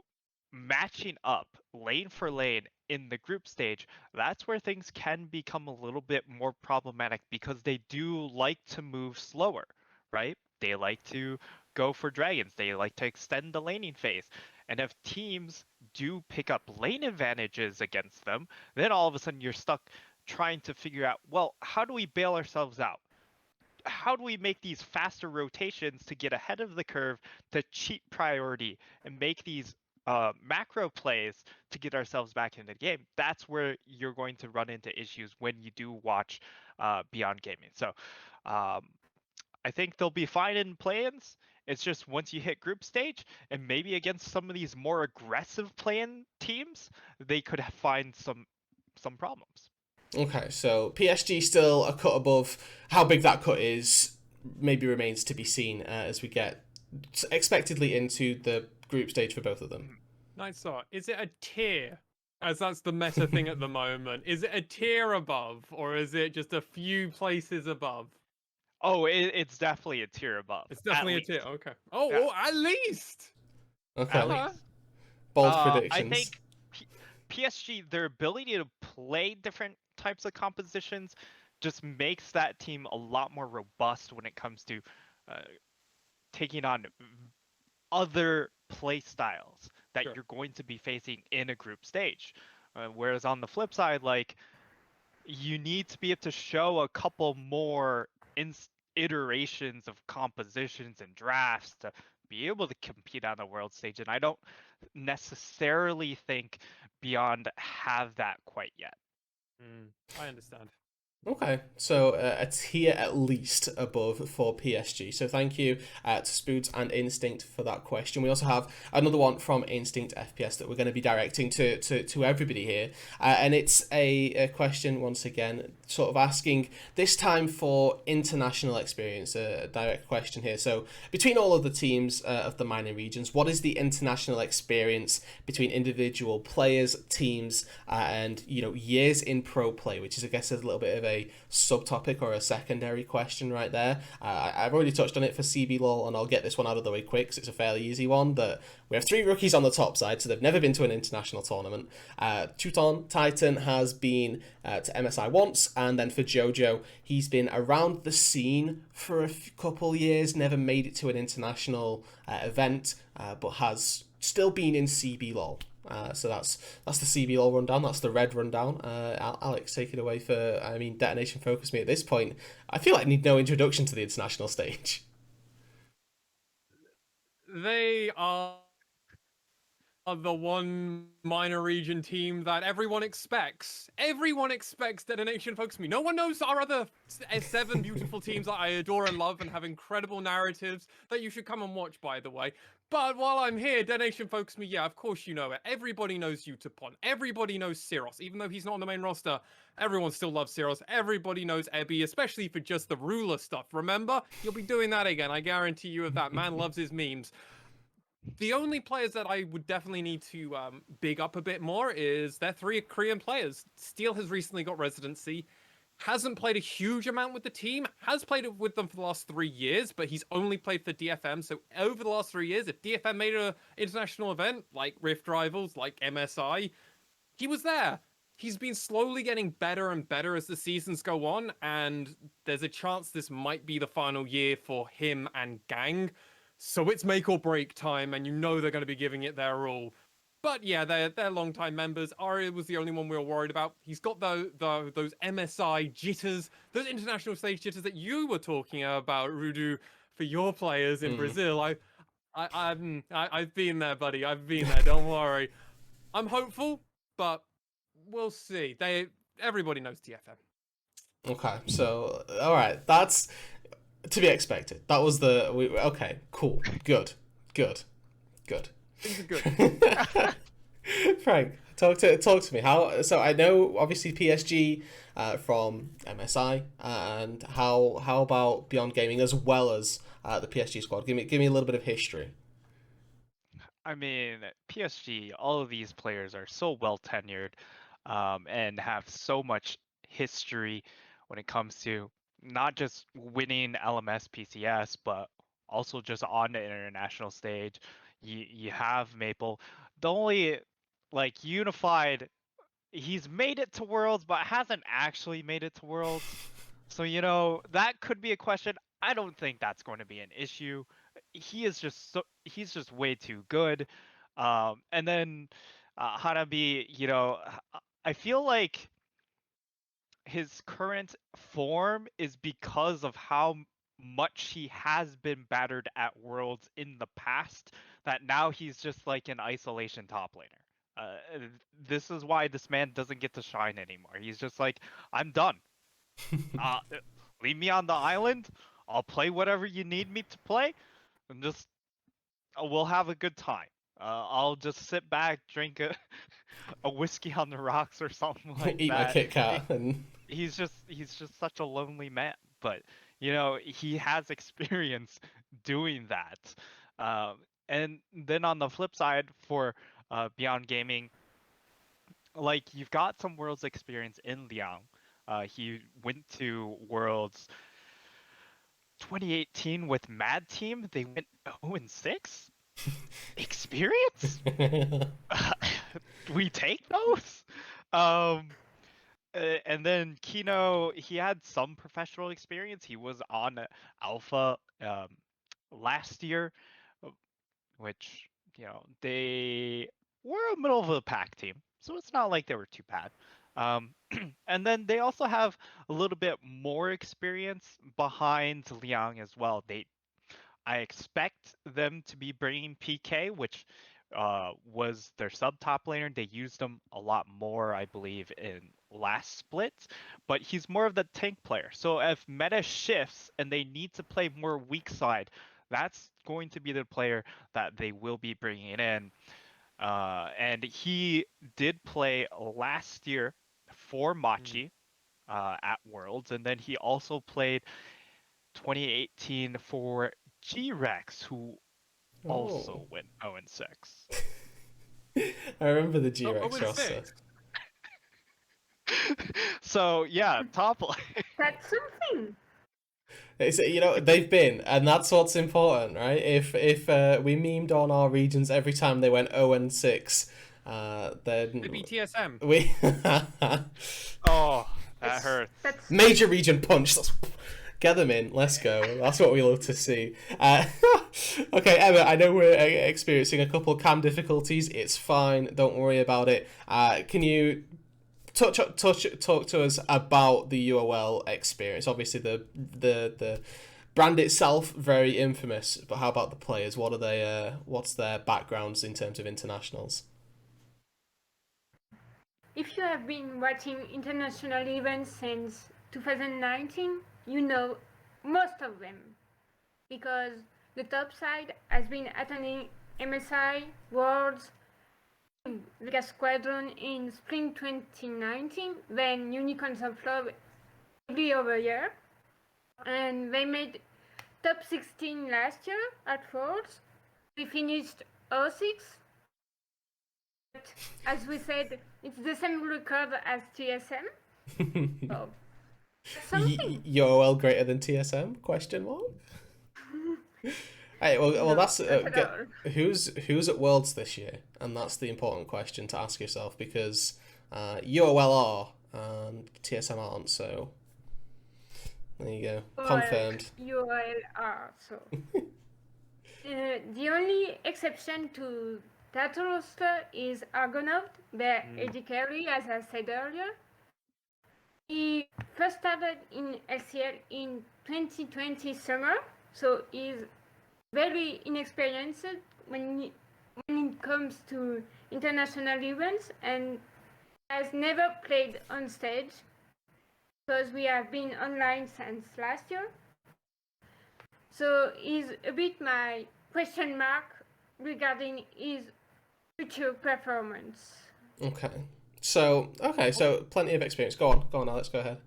matching up lane for lane in the group stage, that's where things can become a little bit more problematic because they do like to move slower, right? They like to go for dragons. They like to extend the laning phase. And if teams do pick up lane advantages against them, then all of a sudden you're stuck trying to figure out, well, how do we bail ourselves out? How do we make these faster rotations to get ahead of the curve to cheat priority and make these macro plays to get ourselves back into the game? That's where you're going to run into issues when you do watch Beyond Gaming. So I think they'll be fine in play-ins. It's just once you hit group stage and maybe against some of these more aggressive play-in teams, they could find some problems. Okay, so PSG still a cut above. How big that cut is maybe remains to be seen as we get expectedly into the group stage for both of them. Nice thought. Is it a tier? As that's the meta thing at the moment. Is it a tier above, or is it just a few places above? Oh, it's definitely a tier above. It's definitely a At tier. least. Okay. Oh, Yeah. oh, at least. Okay, At least. bold I predictions. think PSG, their ability to play different types of compositions just makes that team a lot more robust when it comes to uh, taking on other play styles that Sure. you're going to be facing in a group stage. Whereas on the flip side, like you need to be able to show a couple more iterations of compositions and drafts to be able to compete on the world stage. And I don't necessarily think Beyond have that quite yet. I understand. Okay, so a tier at least above for PSG. So thank you to Spoods and Instinct for that question. We also have another one from Instinct FPS that we're going to be directing to everybody here. And it's a question, once again, sort of asking, this time for international experience, a direct question here. So between all of the teams of the minor regions, what is the international experience between individual players, teams, and, you know, years in pro play, which is, I guess, a little bit of a subtopic or a secondary question right there. I've already touched on it for CBLOL, and I'll get this one out of the way quick because it's a fairly easy one. That we have 3 rookies on the top side, so they've never been to an international tournament. Teuton Titan has been to MSI once, and then for Jojo, he's been around the scene for a couple years, never made it to an international event, but has still been in CBLOL. So that's the CBLOL rundown. That's the red rundown. Alex, take it away for. I mean, Detonation Focus Me at this point. I feel like I need no introduction to the international stage. They are the one minor region team that everyone expects. Everyone expects Detonation Focus Me. No one knows our other 7 beautiful teams that I adore and love and have incredible narratives that you should come and watch, by the way. But while I'm here, Detonation Focus Me, yeah, of course you know it. Everybody knows Utapon. Everybody knows Syros. Even though he's not on the main roster, everyone still loves Syros. Everybody knows Ebby, especially for just the ruler stuff. Remember? You'll be doing that again. I guarantee you of that. Man loves his memes. The only players that I would definitely need to big up a bit more is their 3 Korean players. Steel has recently got residency. hasn't played a huge amount with the team, has played it with them for the last 3 years, but he's only played for DFM. So over the last 3 years, if DFM made an international event like Rift Rivals, like MSI, he was there. He's been slowly getting better and better as the seasons go on, and there's a chance this might be the final year for him and Gang. So it's make or break time, and you know they're going to be giving it their all. But yeah, they're longtime members. Aria was the only one we were worried about. He's got those MSI jitters, those international stage jitters that you were talking about, Rudu, for your players in Brazil. I've been there, buddy. I've been there. Don't worry. I'm hopeful, but we'll see. Everybody knows TFM. Okay, so all right, that's to be expected. That was okay, cool, good. Things are good. Frank, talk to me. How? So I know obviously PSG from MSI, and how about Beyond Gaming as well as the PSG squad? Give me a little bit of history. I mean, PSG, all of these players are so well tenured, and have so much history when it comes to not just winning LMS PCS, but also just on the international stage. You have Maple. The only like unified, he's made it to Worlds, but hasn't actually made it to Worlds. So that could be a question. I don't think that's going to be an issue. He's just way too good. And then Hanabi, I feel like his current form is because of how much he has been battered at Worlds in the past, that now he's just like an isolation top laner. Uh, this is why this man doesn't get to shine anymore. He's just like, I'm done. Uh, Leave me on the island. I'll play whatever you need me to play, and just we'll have a good time. I'll just sit back, drink a whiskey on the rocks or something like Eat my that. Kit Kat and He's just such a lonely man, but he has experience doing that. And then on the flip side for Beyond Gaming, like you've got some Worlds experience in Liang. He went to Worlds 2018 with Mad Team. They went 0-6. Experience? We take those. Um, and then Kino, he had some professional experience. He was on Alpha last year, uh, which they were a middle of the pack team, so it's not like they were too bad. And then they also have a little bit more experience behind Liang as well. I expect them to be bringing PK, which was their sub top laner. They used him a lot more, I believe, in last split, but he's more of the tank player. So if meta shifts and they need to play more weak side, that's going to be the player that they will be bringing in. And he did play last year for Machi at Worlds, and then he also played 2018 for G-Rex, who oh, also went 0-6. I remember the Oh, G-Rex roster. 0-6. So yeah, top lane. That's something. It's, they've been, and that's what's important, right? If we memed on our regions every time they went 0-6, then The BTSM. we Oh, that hurts. That's major region punch. Get them in. Let's go. That's what we love to see. Okay, Emma, I know we're experiencing a couple cam difficulties. It's fine. Don't worry about it. Can you talk to us about the UOL experience? Obviously, the brand itself very infamous, but how about the players? What are they? What's their backgrounds in terms of internationals? If you have been watching international events since 2019, you know most of them, because the top side has been attending MSI Worlds Vegas Squadron in spring 2019, then Unicorns of Love every other year, and they made top 16 last year at Worlds. We finished 06. As we said, it's the same record as TSM. So Something. UOL greater than TSM? Question mark. Hey, well, No, that's not at all. who's at Worlds this year, and that's the important question to ask yourself because UOL are and TSM aren't. So there you go, Well, confirmed. ULR. So the only exception to that roster is Argonaut, but AD Carry, as I said earlier. He first started in LCL in 2020 summer, so he's very inexperienced when it comes to international events and has never played on stage because we have been online since last year. So is a bit my question mark regarding his future performance. Okay. So plenty of experience. Go on, Alex. Go ahead.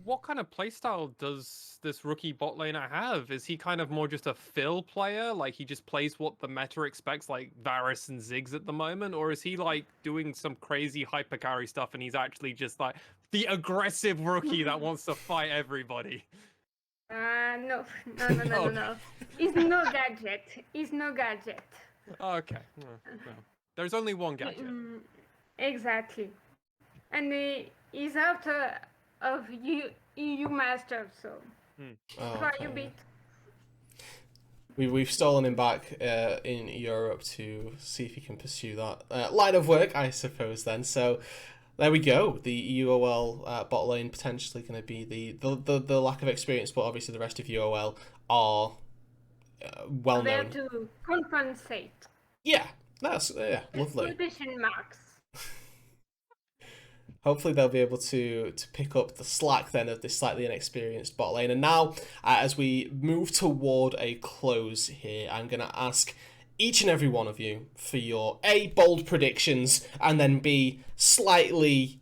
What kind of playstyle does this rookie bot laner have? Is he kind of more just a fill player, like he just plays what the meta expects, like Varus and Ziggs at the moment, or is he like doing some crazy hyper carry stuff and he's actually just like the aggressive rookie that wants to fight everybody? No, no. He's no gadget. He's no gadget. Okay, well, there's only one gadget. Exactly. And he's out of EU Masters, so quite a bit. We've stolen him back in Europe to see if he can pursue that line of work, I suppose. Then, so there we go. The UOL bot lane potentially going to be the lack of experience, but obviously the rest of UOL are well There known. to compensate. Yeah, that's lovely. Quotation marks. Hopefully they'll be able to pick up the slack then of this slightly inexperienced bot lane. And now, as we move toward a close here, I'm going to ask each and every one of you for your A, bold predictions, and then B, slightly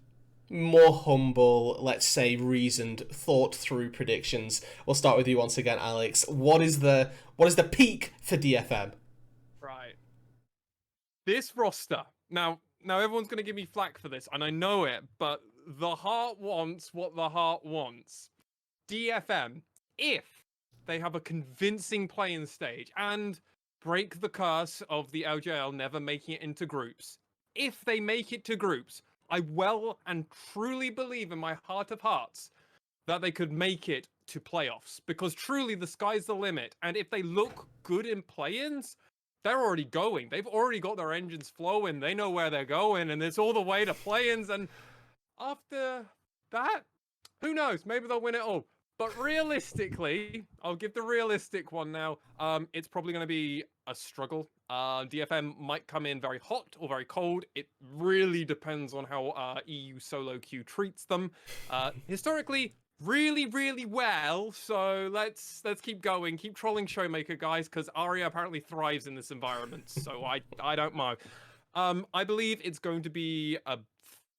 more humble, let's say reasoned, thought through predictions. We'll start with you once again, Alex. What is the peak for DFM? Right. This roster. Now everyone's going to give me flack for this, and I know it, but the heart wants what the heart wants. DFM, if they have a convincing playing stage and break the curse of the LJL never making it into groups, if they make it to groups, I well and truly believe in my heart of hearts that they could make it to playoffs, because truly the sky's the limit, and if they look good in play-ins, they're already going. They've already got their engines flowing. They know where they're going, and it's all the way to play-ins. And after that, who knows? Maybe they'll win it all. But realistically, I'll give the realistic one now. It's probably going to be a struggle. DFM might come in very hot or very cold. It really depends on how EU solo queue treats them. Historically, really well, so let's keep going, keep trolling Showmaker, guys, because Arya apparently thrives in this environment, so I don't know. I believe it's going to be a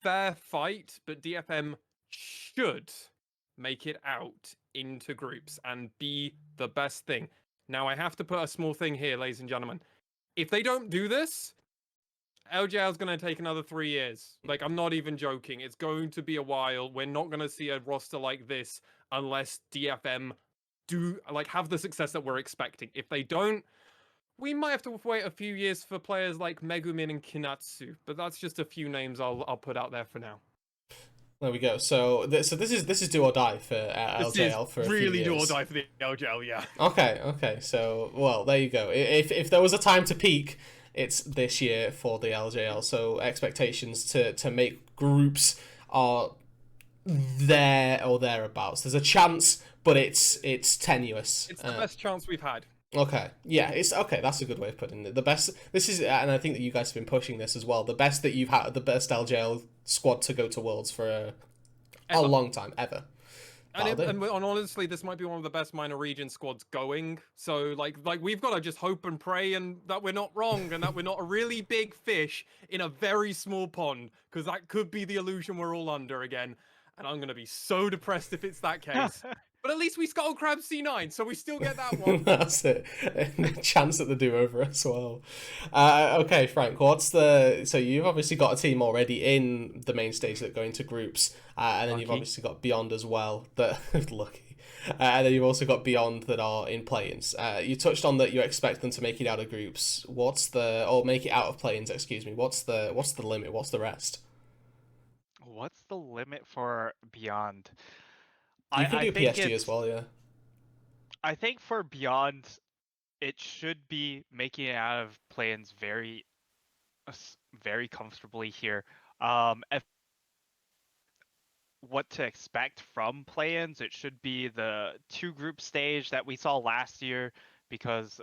fair fight, but DFM should make it out into groups and be the best thing. Now I have to put a small thing here, ladies and gentlemen. If they don't do this, LJL is going to take another 3 years. Like, I'm not even joking. It's going to be a while. We're not going to see a roster like this unless DFM have the success that we're expecting. If they don't, we might have to wait a few years for players like Megumin and Kinatsu. But that's just a few names I'll put out there for now. There we go. So this is do or die for LJL for a few years. Really do or die for the LJL, yeah. Okay. So well, there you go. If there was a time to peak, it's this year for the LJL. So expectations to make groups are there or thereabouts. There's a chance, but it's tenuous. It's the best chance we've had. Okay. Yeah, it's okay. That's a good way of putting it. The best. This is, and I think that you guys have been pushing this as well. The best that you've had, the best LJL squad to go to Worlds for a long time ever. And honestly, this might be one of the best minor region squads going. So like we've got to just hope and pray and that we're not wrong and that we're not a really big fish in a very small pond, because that could be the illusion we're all under again. And I'm gonna be so depressed if it's that case. But at least we Scuttle Crab C9, so we still get that one. That's it. Chance at the do-over as well. Okay, Frank, so you've obviously got a team already in the main stage that go into groups, and then you've Lucky. obviously got Beyond as well. That lucky. And then you've also got Beyond that are in play-ins. You touched on that you expect them to make it out of groups. Or make it out of play-ins, excuse me. What's the limit? What's the rest? What's the limit for Beyond? You can I do think PSG as well, yeah. I think for Beyond, it should be making it out of play-ins very comfortably here. If what to expect from play-ins, it should be the two group stage that we saw last year, because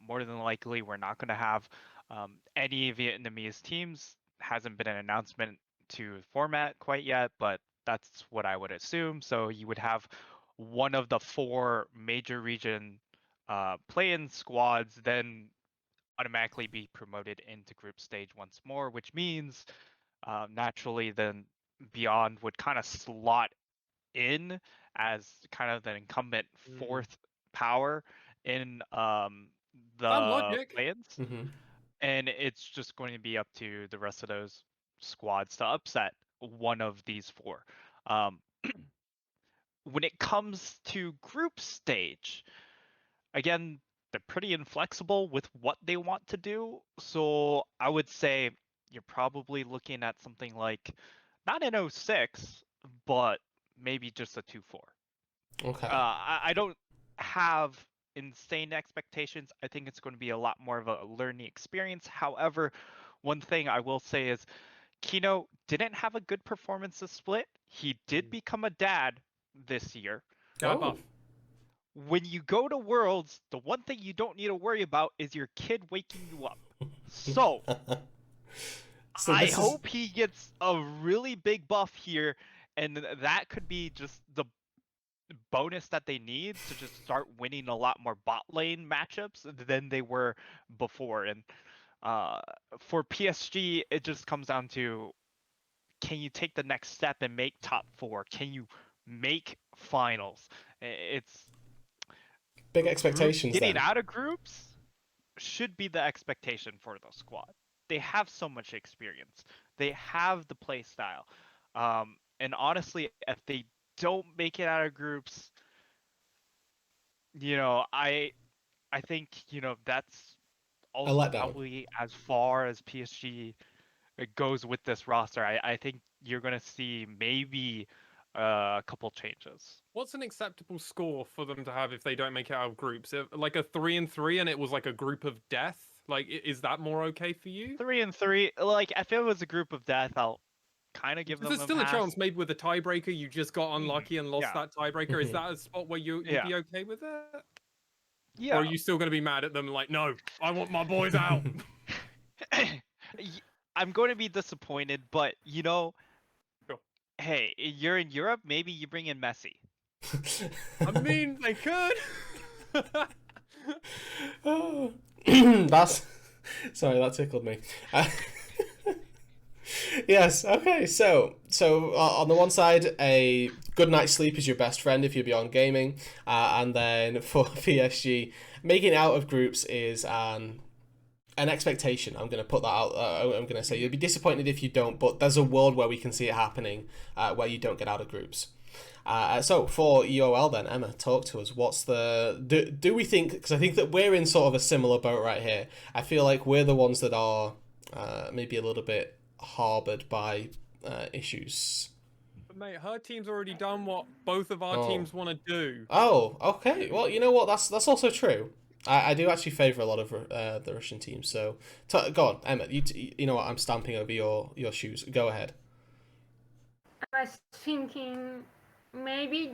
more than likely we're not going to have any Vietnamese teams. Hasn't been an announcement to format quite yet, but that's what I would assume. So you would have one of the four major region play-in squads then automatically be promoted into group stage once more, which means naturally then Beyond would kind of slot in as kind of the incumbent fourth power in Sound the logic. play-ins, Mm-hmm. and it's just going to be up to the rest of those squads to upset one of these four. Um, when it comes to group stage, again, they're pretty inflexible with what they want to do. So I would say you're probably looking at something like not an 06, but maybe just a 2-4. Okay. I don't have insane expectations. I think it's going to be a lot more of a learning experience. However, one thing I will say is Kino didn't have a good performance this split. He did become a dad this year. Dad Oh. buff. When you go to Worlds, the one thing you don't need to worry about is your kid waking you up. So, So I this is hope he gets a really big buff here, and that could be just the bonus that they need to just start winning a lot more bot lane matchups than they were before. And uh, for PSG, it just comes down to, can you take the next step and make top four? Can you make finals? It's big expectations getting then. out of groups should be the expectation for the squad. They have so much experience. They have the play style. And honestly, if they don't make it out of groups, I think, that's A also letdown. probably as far as PSG goes with this roster. I think you're going to see maybe a couple changes. What's an acceptable score for them to have if they don't make it out of groups? Like a 3-3, and it was like a group of death. Like, is that more okay for you? 3-3, like if it was a group of death, I'll kind of give them There's a still a pass. chance, maybe with a tiebreaker, you just got unlucky and lost Yeah. that tiebreaker. Is Mhm. that a spot where you'd Yeah. be okay with it? Or Yeah. are you still going to be mad at them? Like, no, I want my boys out. I'm going to be disappointed, but Sure. hey, you're in Europe, maybe you bring in Messi. I mean, they could. That's sorry, that tickled me. Yes. Okay. So on the one side, a good night's sleep is your best friend if you're beyond gaming, and then for PSG, making it out of groups is an expectation. I'm going to put that out. I'm going to say you'll be disappointed if you don't, but there's a world where we can see it happening, where you don't get out of groups. So for EOL then, Emma, talk to us. What's the do we think? Because I think that we're in sort of a similar boat right here. I feel like we're the ones that are maybe a little bit harbored by issues. But mate, her team's already done what both of our teams want to do. Oh, okay. Well, you know what? That's also true. I do actually favour a lot of the Russian teams. So go on, Emma. You know what? I'm stamping over your shoes. Go ahead. I was thinking maybe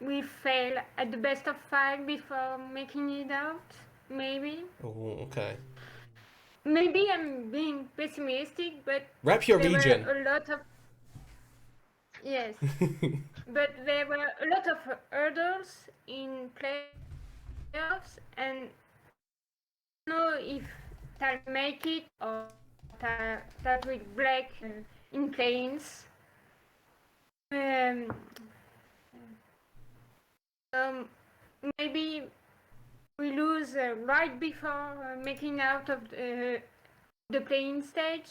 we fail at the best of 5 before making it out. Maybe. Oh, okay. Maybe I'm being pessimistic, but Rep your there region. were a lot of but there were a lot of hurdles in playoffs, and I don't know if I'll make it or that will break in planes. Maybe we lose right before making out of the playing stage,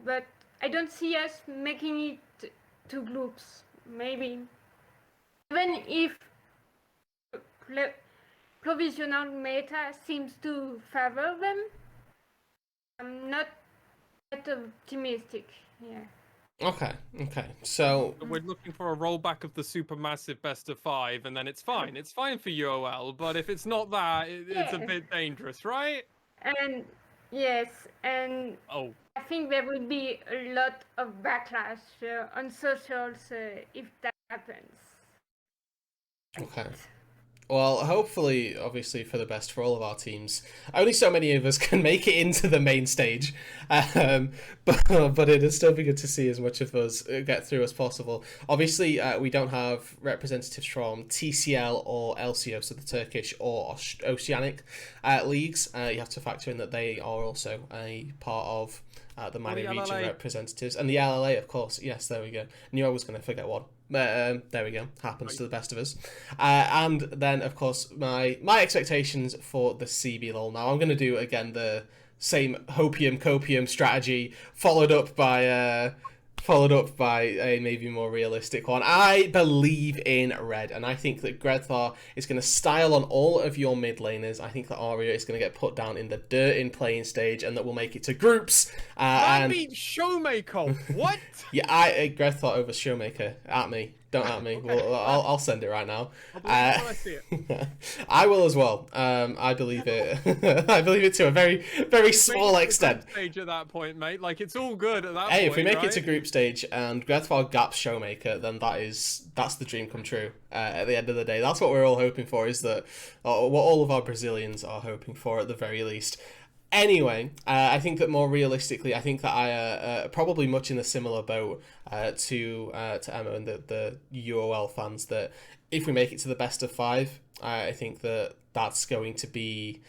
but I don't see us making it to groups. Maybe even if provisional meta seems to favor them, I'm not that optimistic. Yeah. Okay. So We're looking for a rollback of the supermassive best of 5, and then it's fine. It's fine for UOL, but if it's not that, it's a Yeah. bit dangerous, right? And yes, and Oh, I think there will be a lot of backlash on socials if that happens. okay. Well, hopefully, obviously, for the best for all of our teams. Only so many of us can make it into the main stage, but it is still be good to see as much of us get through as possible. Obviously, we don't have representatives from TCL or LCO, so the Turkish or Oceanic leagues. You have to factor in that they are also a part of the minor the region LLA. representatives, and the LLA, of course. Yes, there we go. Knew I was going to forget one. There we go. Happens to the best of us. And then, of course, my expectations for the CB Now, I'm going to do again the same hopium copium strategy, followed up by a maybe more realistic one. I believe in red, and I think that Grethar is going to style on all of your mid laners. I think that Aria is going to get put down in the dirt in playing stage, and that we'll make it to groups. Man And beat Showmaker. What? yeah, Grethar over Showmaker. At me. Don't at me. Okay, Well, wow. I'll send it right now. I'll believe it when I see it. I will as well. I believe it. I believe it to a very, very small Make it to extent. group stage at that point, mate. Like, it's all good at that Hey, point, if we make right? it to group stage and Grethar gaps Showmaker, then that's the dream come true. At the end of the day, that's what we're all hoping for. Is that what all of our Brazilians are hoping for at the very least. Anyway, I think that more realistically, I think that I probably much in a similar boat to Emma and the UOL fans, that if we make it to the best of 5, I think that that's going to be,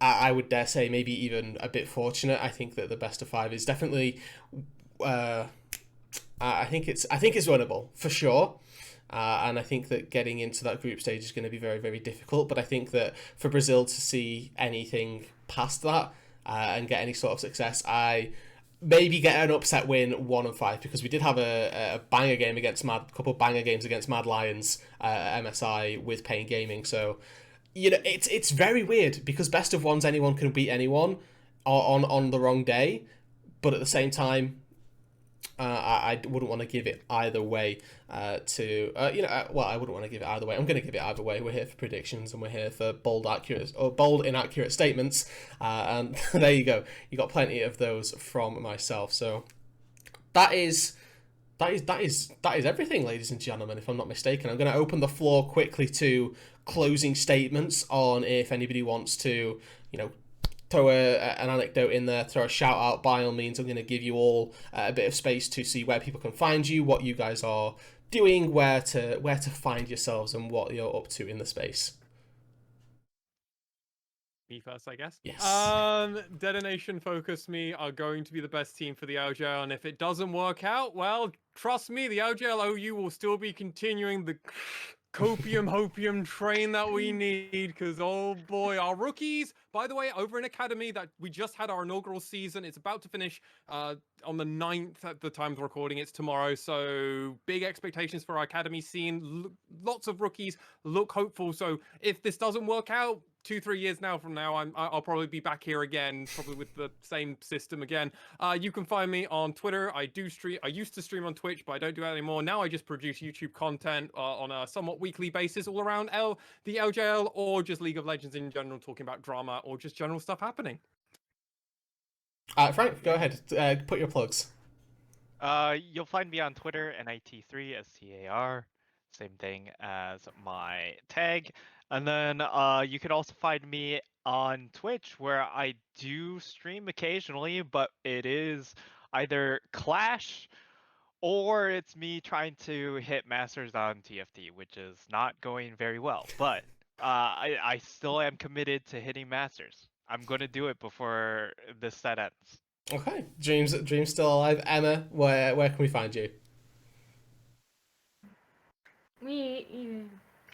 I would dare say, maybe even a bit fortunate. I think that the best of 5 is definitely, I think it's winnable for sure. And I think that getting into that group stage is going to be very, very difficult. But I think that for Brazil to see anything past that and get any sort of success, I maybe get an upset win 1 and 5, because we did have a banger game against couple of banger games against Mad Lions MSI with Pain Gaming. So it's very weird because best of ones, anyone can beat anyone on the wrong day, but at the same time, I wouldn't want to give it either way I wouldn't want to give it either way. I'm going to give it either way. We're here for predictions and we're here for bold, inaccurate statements. And there you go. You got plenty of those from myself. So that is everything, ladies and gentlemen, if I'm not mistaken. I'm going to open the floor quickly to closing statements on if anybody wants to, throw an anecdote in there, throw a shout out. By all means, I'm going to give you all a bit of space to see where people can find you, what you guys are doing, where to find yourselves, and what you're up to in the space. Me first, I guess. Yes. Detonation Focus Me are going to be the best team for the LJL, and if it doesn't work out, well, trust me, the LJL OU will still be continuing the copium hopium train that we need, because oh boy, our rookies, by the way, over in Academy, that we just had our inaugural season. It's about to finish on the 9th at the time of recording. It's tomorrow, so big expectations for our Academy scene. Lots of rookies, look hopeful. So if this doesn't work out 2-3 years now from now, I'll probably be back here again, probably with the same system again. You can find me on Twitter. I used to stream on Twitch, but I don't do that anymore. Now I just produce YouTube content on a somewhat weekly basis all around the LJL, or just League of Legends in general, talking about drama or just general stuff happening. Frank, go ahead. Put your plugs. You'll find me on Twitter, NIT3STAR. Same thing as my tag. And then you can also find me on Twitch, where I do stream occasionally, but it is either Clash or it's me trying to hit Masters on TFT, which is not going very well. But I still am committed to hitting Masters. I'm going to do it before this set ends. Okay, dreams still alive. Emma, where can we find you?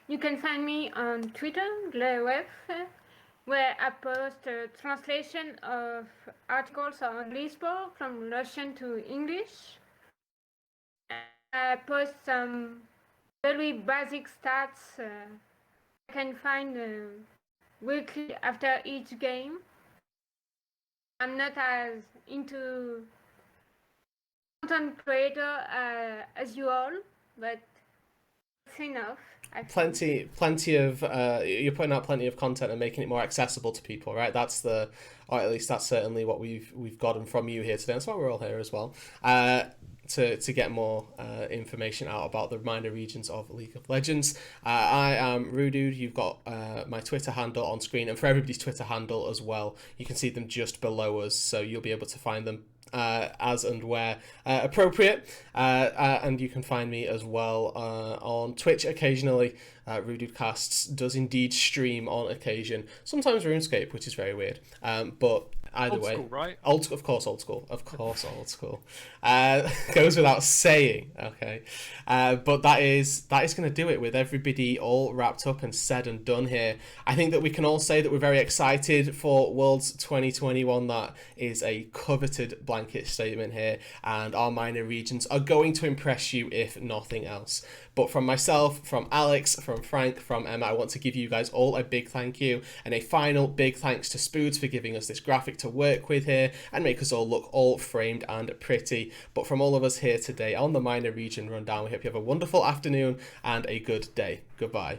You can find me on Twitter, GlayWF, where I post a translation of articles on Lispo from Russian to English. I post some very basic stats I can find weekly after each game. I'm not as into content creator as you all, but it's enough. I think. Plenty of you're putting out plenty of content and making it more accessible to people, right? That's the, or at least that's certainly what we've gotten from you here today. That's why we're all here as well. To get more information out about the minor regions of League of Legends. I am Rudude. You've got my Twitter handle on screen, and for everybody's Twitter handle as well, you can see them just below us, so you'll be able to find them as and where appropriate. And you can find me as well on Twitch occasionally. Rududecasts does indeed stream on occasion, sometimes RuneScape, which is very weird. But either Old way, school, right? of course, old school. Goes without saying. Okay, but that is going to do it with everybody all wrapped up and said and done here. I think that we can all say that we're very excited for Worlds 2021. That is a coveted blanket statement here, and our minor regions are going to impress you if nothing else. But from myself, from Alex, from Frank, from Emma, I want to give you guys all a big thank you, and a final big thanks to Spoods for giving us this graphic to work with here and make us all look all framed and pretty. But from all of us here today on the minor region rundown, we hope you have a wonderful afternoon and a good day. Goodbye.